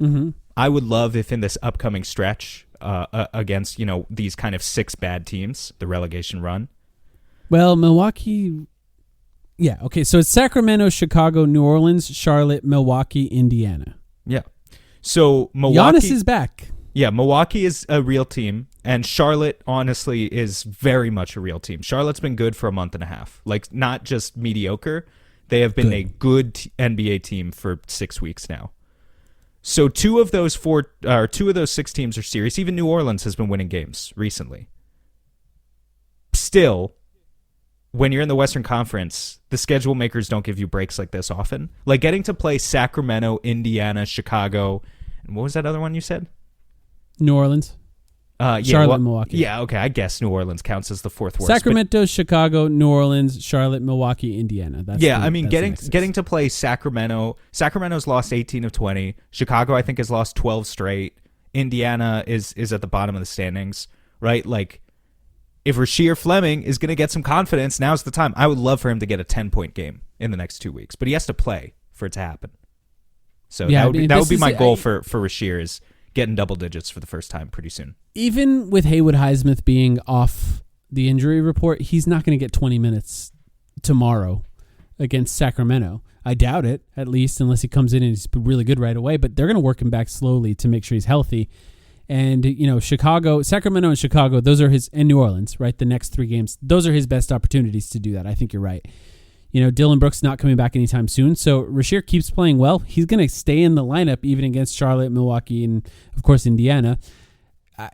Mm-hmm. I would love if in this upcoming stretch against, you know, these kind of 6 bad teams, the relegation run. Well, Milwaukee, yeah, okay, so it's Sacramento, Chicago, New Orleans, Charlotte, Milwaukee, Indiana. Yeah. So Milwaukee, Giannis is back. Yeah, Milwaukee is a real team, and Charlotte, honestly, is very much a real team. Charlotte's been good for a month and a half. Like, not just mediocre. They have been a good NBA team for 6 weeks now. So 2 of those 6 teams are serious. Even New Orleans has been winning games recently. still, when you're in the Western Conference, the schedule makers don't give you breaks like this often. Like getting to play Sacramento, Indiana, Chicago, and what was that other one you said? New Orleans. Charlotte, Milwaukee. Yeah, okay. I guess New Orleans counts as the fourth worst. Sacramento, Chicago, New Orleans, Charlotte, Milwaukee, Indiana. Getting to play Sacramento. Sacramento's lost 18 of 20. Chicago, I think, has lost 12 straight. Indiana is at the bottom of the standings, right? Like, if Rasheer Fleming is going to get some confidence, now's the time. I would love for him to get a 10-point game in the next 2 weeks, but he has to play for it to happen. So that would be my goal for Rasheer, is getting double digits for the first time pretty soon. Even with Haywood Highsmith being off the injury report, he's not going to get 20 minutes tomorrow against Sacramento. I doubt it, at least, unless he comes in and he's really good right away. But they're going to work him back slowly to make sure he's healthy. And, Sacramento and Chicago, and New Orleans, right? The next 3 games, those are his best opportunities to do that. I think you're right. Dylan Brooks not coming back anytime soon. So Rasheer keeps playing well. He's going to stay in the lineup even against Charlotte, Milwaukee, and, of course, Indiana.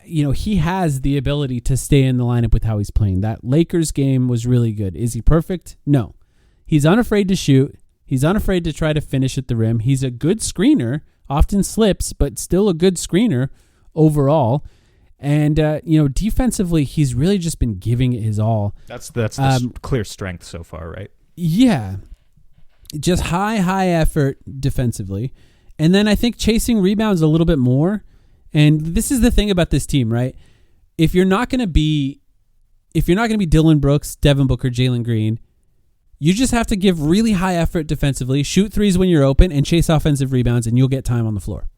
He has the ability to stay in the lineup with how he's playing. That Lakers game was really good. Is he perfect? No. He's unafraid to shoot. He's unafraid to try to finish at the rim. He's a good screener, often slips, but still a good screener overall. And, defensively, he's really just been giving it his all. That's the clear strength so far, right? Yeah. Just high effort defensively. And then I think chasing rebounds a little bit more. And this is the thing about this team, right? If you're not going to be Dylan Brooks, Devin Booker, Jalen Green, you just have to give really high effort defensively, shoot threes when you're open, and chase offensive rebounds, and you'll get time on the floor.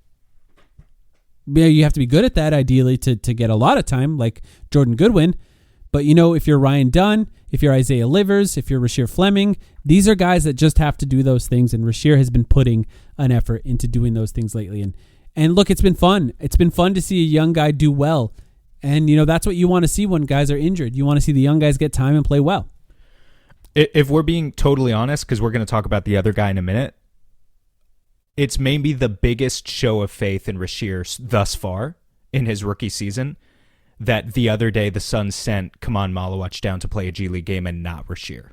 Yeah, you have to be good at that, ideally, to get a lot of time, like Jordan Goodwin. But, if you're Ryan Dunn, if you're Isaiah Livers, if you're Rasheer Fleming, these are guys that just have to do those things, and Rasheer has been putting an effort into doing those things lately. And look, it's been fun. It's been fun to see a young guy do well. And, that's what you want to see when guys are injured. You want to see the young guys get time and play well. If we're being totally honest, because we're going to talk about the other guy in a minute, it's maybe the biggest show of faith in Rasheer thus far in his rookie season, that the other day the Suns sent Kaman Malawach down to play a G League game and not Rasheer.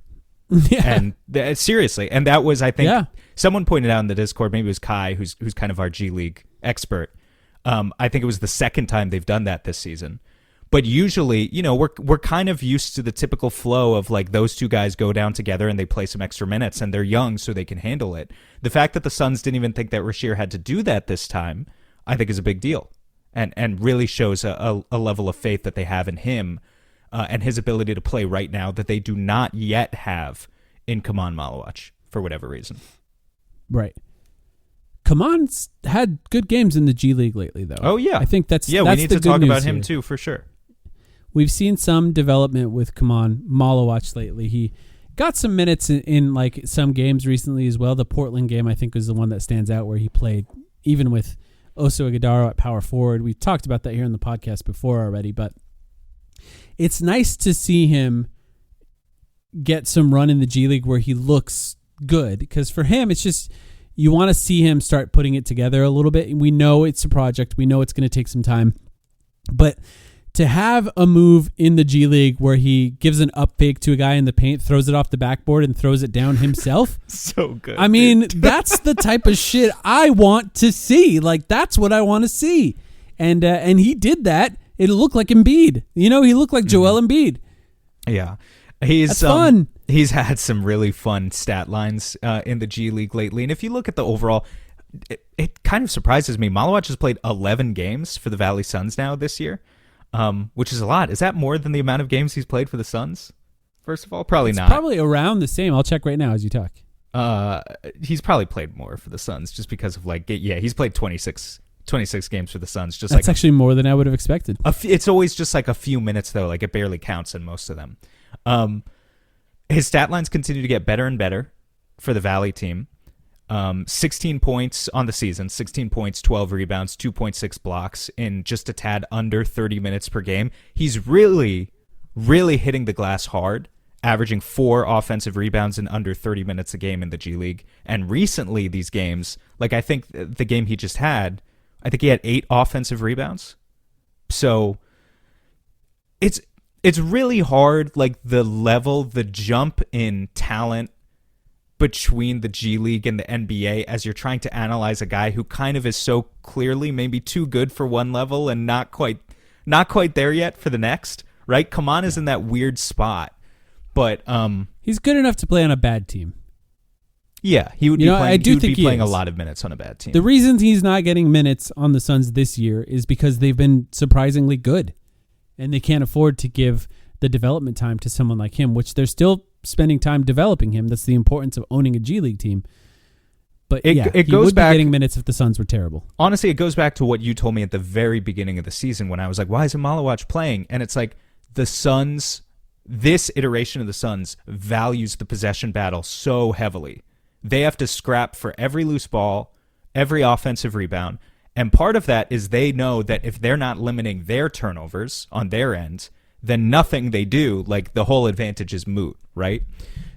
Yeah. And seriously, and that was, I think, someone pointed out in the Discord, maybe it was Kai, who's kind of our G League expert. I think it was the second time they've done that this season. But usually, we're kind of used to the typical flow of like those two guys go down together and they play some extra minutes, and they're young so they can handle it. The fact that the Suns didn't even think that Rasheer had to do that this time, I think is a big deal, and really shows a level of faith that they have in him and his ability to play right now that they do not yet have in Kaman Malawach for whatever reason. Right. Kaman's had good games in the G League lately, though. Oh, yeah. I think that's we need to talk about him, too, for sure. We've seen some development with Kaman Malawach lately. He got some minutes in like some games recently as well. The Portland game, I think, was the one that stands out where he played even with Oso Ighodaro at power forward. We talked about that here in the podcast before already, but it's nice to see him get some run in the G League where he looks good, because for him, it's just you want to see him start putting it together a little bit. We know it's a project. We know it's going to take some time, but to have a move in the G League where he gives an up fake to a guy in the paint, throws it off the backboard, and throws it down himself. So good. I mean, that's the type of shit I want to see. Like, that's what I want to see. And he did that. It looked like Embiid. He looked like Joel Embiid. Yeah. That's fun. He's had some really fun stat lines in the G League lately. And if you look at the overall, it kind of surprises me. Malawach has played 11 games for the Valley Suns now this year. Which is a lot. Is that more than the amount of games he's played for the Suns? First of all, probably not. Probably around the same. I'll check right now as you talk. He's probably played more for the Suns just because of he's played 26 games for the Suns. That's actually more than I would have expected. It's always just like a few minutes though. Like it barely counts in most of them. His stat lines continue to get better and better for the Valley team. 16 points on the season, 16 points, 12 rebounds, 2.6 blocks in just a tad under 30 minutes per game. He's really, really hitting the glass hard, averaging 4 offensive rebounds in under 30 minutes a game in the G League. And recently these games, like I think the game he just had, I think he had 8 offensive rebounds. So it's it's really hard, like the jump in talent between the G League and the NBA as you're trying to analyze a guy who kind of is so clearly maybe too good for one level and not quite there yet for the next, right? Kaman is in that weird spot. But he's good enough to play on a bad team. Yeah, he would be playing, I do think he playing a is. lot of minutes on a bad team. The reasons he's not getting minutes on the Suns this year is because they've been surprisingly good. And they can't afford to give the development time to someone like him, which they're still spending time developing him. That's the importance of owning a G League team. But he would be getting minutes if the Suns were terrible. Honestly, it goes back to what you told me at the very beginning of the season when I was like, why isn't Malawach playing? And it's like the Suns, this iteration of the Suns values the possession battle so heavily. They have to scrap for every loose ball, every offensive rebound. And part of that is they know that if they're not limiting their turnovers on their end, then nothing they do, like the whole advantage is moot, right?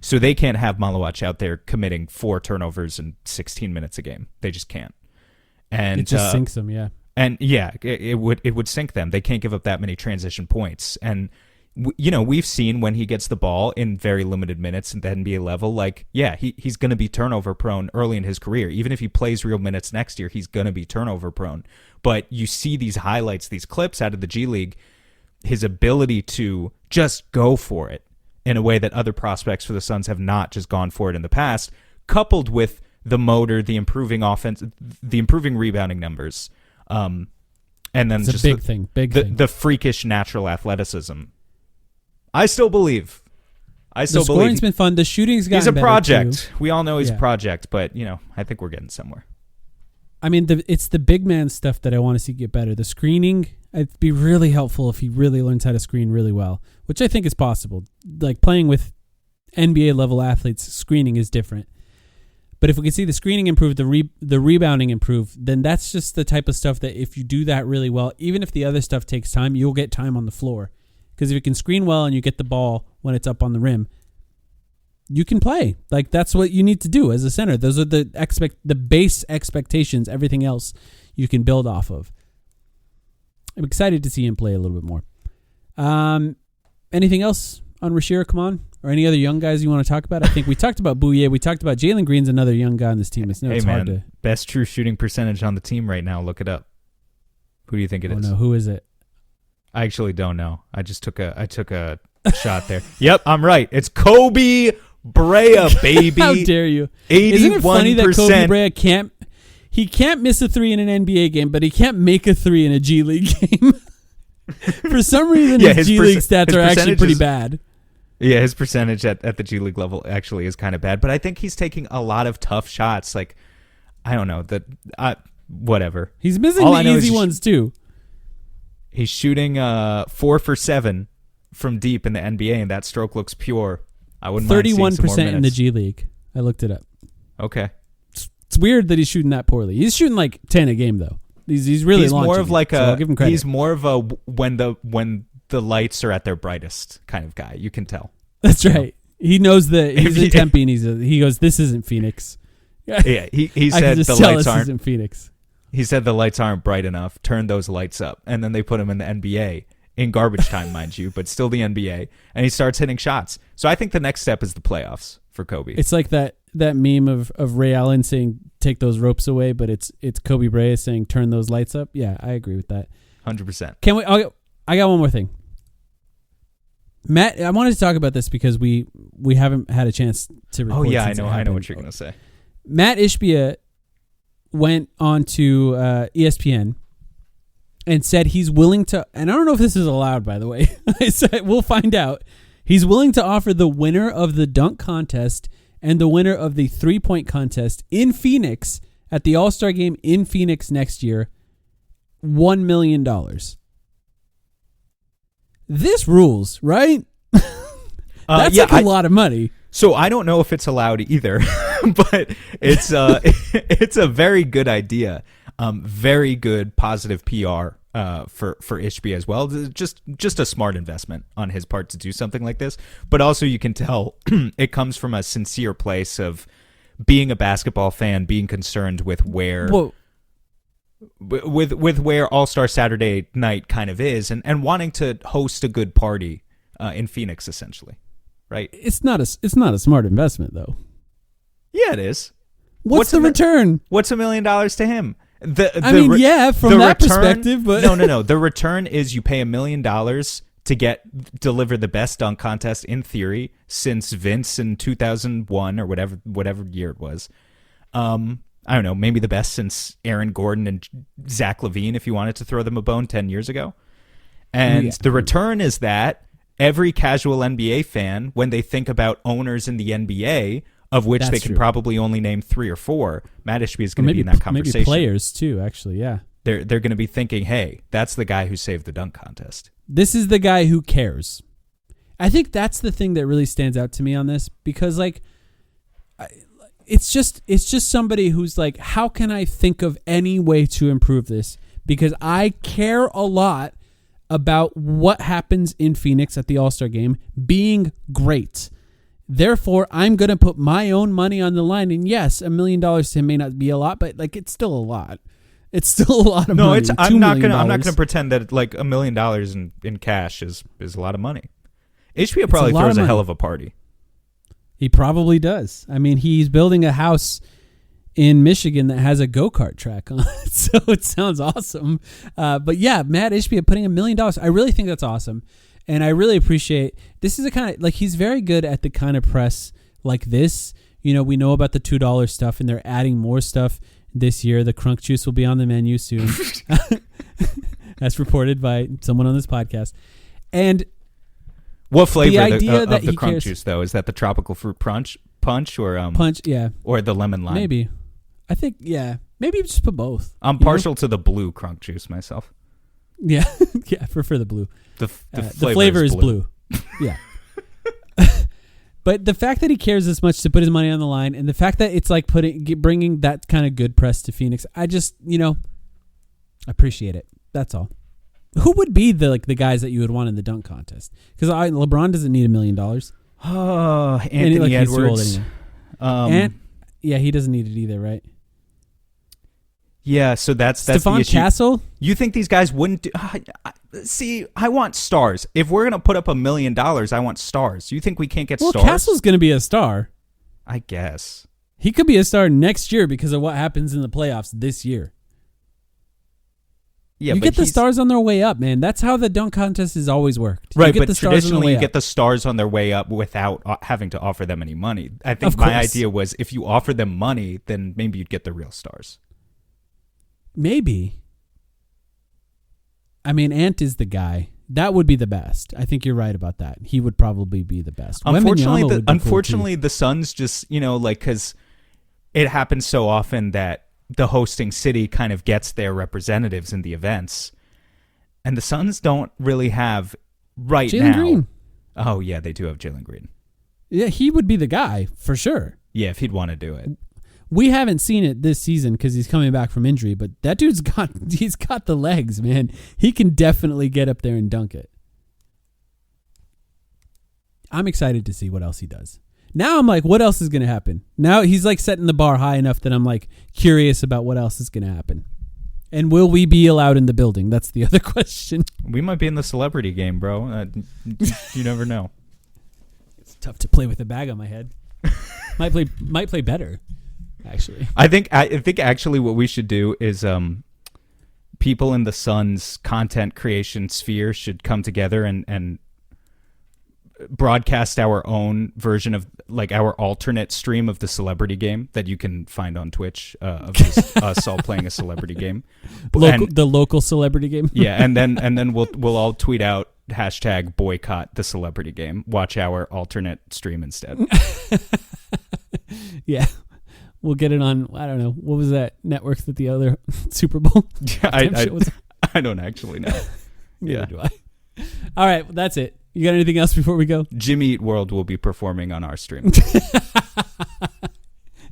So they can't have Malawach out there committing 4 turnovers in 16 minutes a game. They just can't. And it just sinks them, yeah. And yeah, it would sink them. They can't give up that many transition points. And we've seen when he gets the ball in very limited minutes at the NBA level, like, yeah, he's going to be turnover prone early in his career. Even if he plays real minutes next year, he's going to be turnover prone. But you see these highlights, these clips out of the G League, his ability to just go for it in a way that other prospects for the Suns have not just gone for it in the past, coupled with the motor, the improving offense, the improving rebounding numbers, and then it's just a big thing. The freakish natural athleticism. I still believe. The scoring's been fun. The shooting's gotten better. He's a project. Too. We all know he's a project, but I think we're getting somewhere. I mean, it's the big man stuff that I want to see get better. The screening, it'd be really helpful if he really learns how to screen really well, which I think is possible. Like playing with NBA level athletes, screening is different. But if we can see the screening improve, the rebounding improve, then that's just the type of stuff that if you do that really well, even if the other stuff takes time, you'll get time on the floor. Because if you can screen well and you get the ball when it's up on the rim, you can play. Like that's what you need to do as a center. Those are the base expectations. Everything else you can build off of. I'm excited to see him play a little bit more. Anything else on Rashir Kaman or any other young guys you want to talk about? I think we talked about Bouye. We talked about Jalen Green's another young guy on this team. It's hard to. Best true shooting percentage on the team right now. Look it up. Who do you think it is? No, who is it? I actually don't know. I took a shot there. Yep, I'm right. It's Kobe Brea, baby. How dare you? 81%. Isn't it funny that Kobe Brea can't miss a 3 in an NBA game, but he can't make a 3 in a G League game? For some reason, his G League stats are actually pretty bad. Yeah, his percentage at the G League level actually is kind of bad, but I think he's taking a lot of tough shots. Like, I don't know, whatever. He's missing the easy ones too. He's shooting 4 for 7 from deep in the NBA, and that stroke looks pure. I wouldn't mind seeing some more 31% in the G League. I looked it up. Okay. It's weird that he's shooting that poorly. He's shooting like 10 a game though. He's really he's more of like I'll give him credit. He's more of a when the lights are at their brightest kind of guy. You can tell. That's right. He knows that he's in Tempe, and he goes, "This isn't Phoenix." Yeah, he said the lights aren't Phoenix. He said the lights aren't bright enough. Turn those lights up, and then they put him in the NBA in garbage time, mind you, but still the NBA, and he starts hitting shots. So I think the next step is the playoffs for Kobe. It's like that meme of Ray Allen saying "take those ropes away," but it's Kobe Bryant saying "turn those lights up." Yeah, I agree with that. 100%. Can we? I got one more thing. Matt, I wanted to talk about this because we haven't had a chance to record. Oh yeah, I know what you're gonna say. Matt Ishbia went on to ESPN and said he's willing to, and I don't know if this is allowed, by the way. I said we'll find out. He's willing to offer the winner of the dunk contest and the winner of the 3-point contest in Phoenix at the All-Star game in Phoenix next year $1 million. This rules, right? That's a lot of money. So I don't know if it's allowed either, but it's a very good idea. Very good positive PR for Ishbia as well. Just a smart investment on his part to do something like this. But also you can tell it comes from a sincere place of being a basketball fan, being concerned with where with where All-Star Saturday night kind of is, and wanting to host a good party in Phoenix, essentially, right? It's not a smart investment though. Yeah, it is. What's the return? What's $1 million to him? From that perspective, but no. The return is you pay $1 million to deliver the best dunk contest in theory since Vince in 2001 or whatever year it was. I don't know, maybe the best since Aaron Gordon and Zach LaVine, if you wanted to throw them a bone 10 years ago. And the return is that every casual NBA fan, when they think about owners in the NBA, of which they can probably only name 3 or 4, Matt Ishbia is going to be in that conversation. Maybe players too, actually, yeah. They're going to be thinking, hey, that's the guy who saved the dunk contest. This is the guy who cares. I think that's the thing that really stands out to me on this, because like it's just somebody who's like, how can I think of any way to improve this? Because I care a lot about what happens in Phoenix at the All-Star game being great. Therefore, I'm going to put my own money on the line. And yes, $1 million to him may not be a lot, but like it's still a lot. It's still a lot of money. No, I'm not gonna pretend that like $1 million in cash is a lot of money. HPA probably throws a hell of a party. He probably does. I mean, he's building a house in Michigan that has a go-kart track on it, so it sounds awesome. But yeah, Matt Ishbia putting $1 million. I really think that's awesome, and I really appreciate. This is a kind of like he's very good at the kind of press like this. You know, we know about the $2 stuff, and they're adding more stuff this year. The Crunk Juice will be on the menu soon. That's reported by someone on this podcast. And what flavor of the Crunk Juice, though? Is that the tropical fruit punch or punch? Yeah, or the lemon lime? Maybe. I think maybe just put both. I'm partial to the blue Crunk Juice myself. Yeah, yeah, I prefer the blue. The flavor is blue. Yeah. But the fact that he cares this much to put his money on the line, and the fact that it's like bringing that kind of good press to Phoenix, I just appreciate it. That's all. Who would be the guys that you would want in the dunk contest? Because LeBron doesn't need $1 million. Oh, Anthony Edwards. Yeah, he doesn't need it either, right? Yeah, so that's Stephon the issue. Castle? You think these guys wouldn't do... See, I want stars. If we're going to put up $1 million, I want stars. You think we can't get stars? Well, Castle's going to be a star. I guess. He could be a star next year because of what happens in the playoffs this year. Yeah, you get the stars on their way up, man. That's how the dunk contest has always worked. Right, but traditionally you get the stars on their way up without having to offer them any money. I think my idea was if you offer them money, then maybe you'd get the real stars. Maybe. I mean, Ant is the guy. That would be the best. I think you're right about that. He would probably be the best. Unfortunately, the Suns just, because it happens so often that the hosting city kind of gets their representatives in the events, and the Suns don't really have Jalen Green. Oh yeah, they do have Jalen Green. Yeah, he would be the guy for sure. Yeah, if he'd want to do it. We haven't seen it this season because he's coming back from injury, but that dude's got the legs, man. He can definitely get up there and dunk it. I'm excited to see what else he does. Now I'm like, what else is going to happen? Now he's like setting the bar high enough that I'm like curious about what else is going to happen. And will we be allowed in the building? That's the other question. We might be in the celebrity game, bro. You never know. It's tough to play with a bag on my head. Might play better, actually. I think actually what we should do is people in the Suns content creation sphere should come together and broadcast our own version of like our alternate stream of the celebrity game that you can find on Twitch of us all playing a celebrity game. The local celebrity game. Yeah, and then we'll all tweet out #boycott the celebrity game. Watch our alternate stream instead. Yeah. We'll get it on, I don't know, what was that network that the other Super Bowl? Yeah, I don't actually know. Neither do I. All right, well, that's it. You got anything else before we go? Jimmy Eat World will be performing on our stream.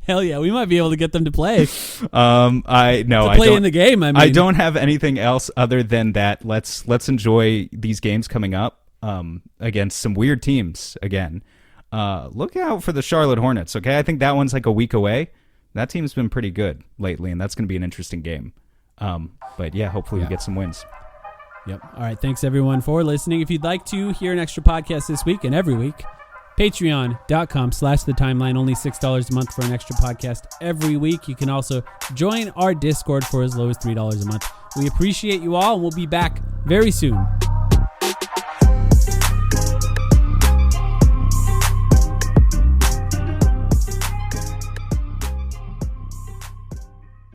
Hell yeah, we might be able to get them to play. I play in the game. I mean, I don't have anything else other than that. Let's enjoy these games coming up against some weird teams again. Look out for the Charlotte Hornets. Okay, I think that one's like a week away. That team's been pretty good lately, and that's going to be an interesting game. But yeah, hopefully we get some wins. Yep. All right. Thanks, everyone, for listening. If you'd like to hear an extra podcast this week and every week, patreon.com/thetimeline. Only $6 a month for an extra podcast every week. You can also join our Discord for as low as $3 a month. We appreciate you all, and we'll be back very soon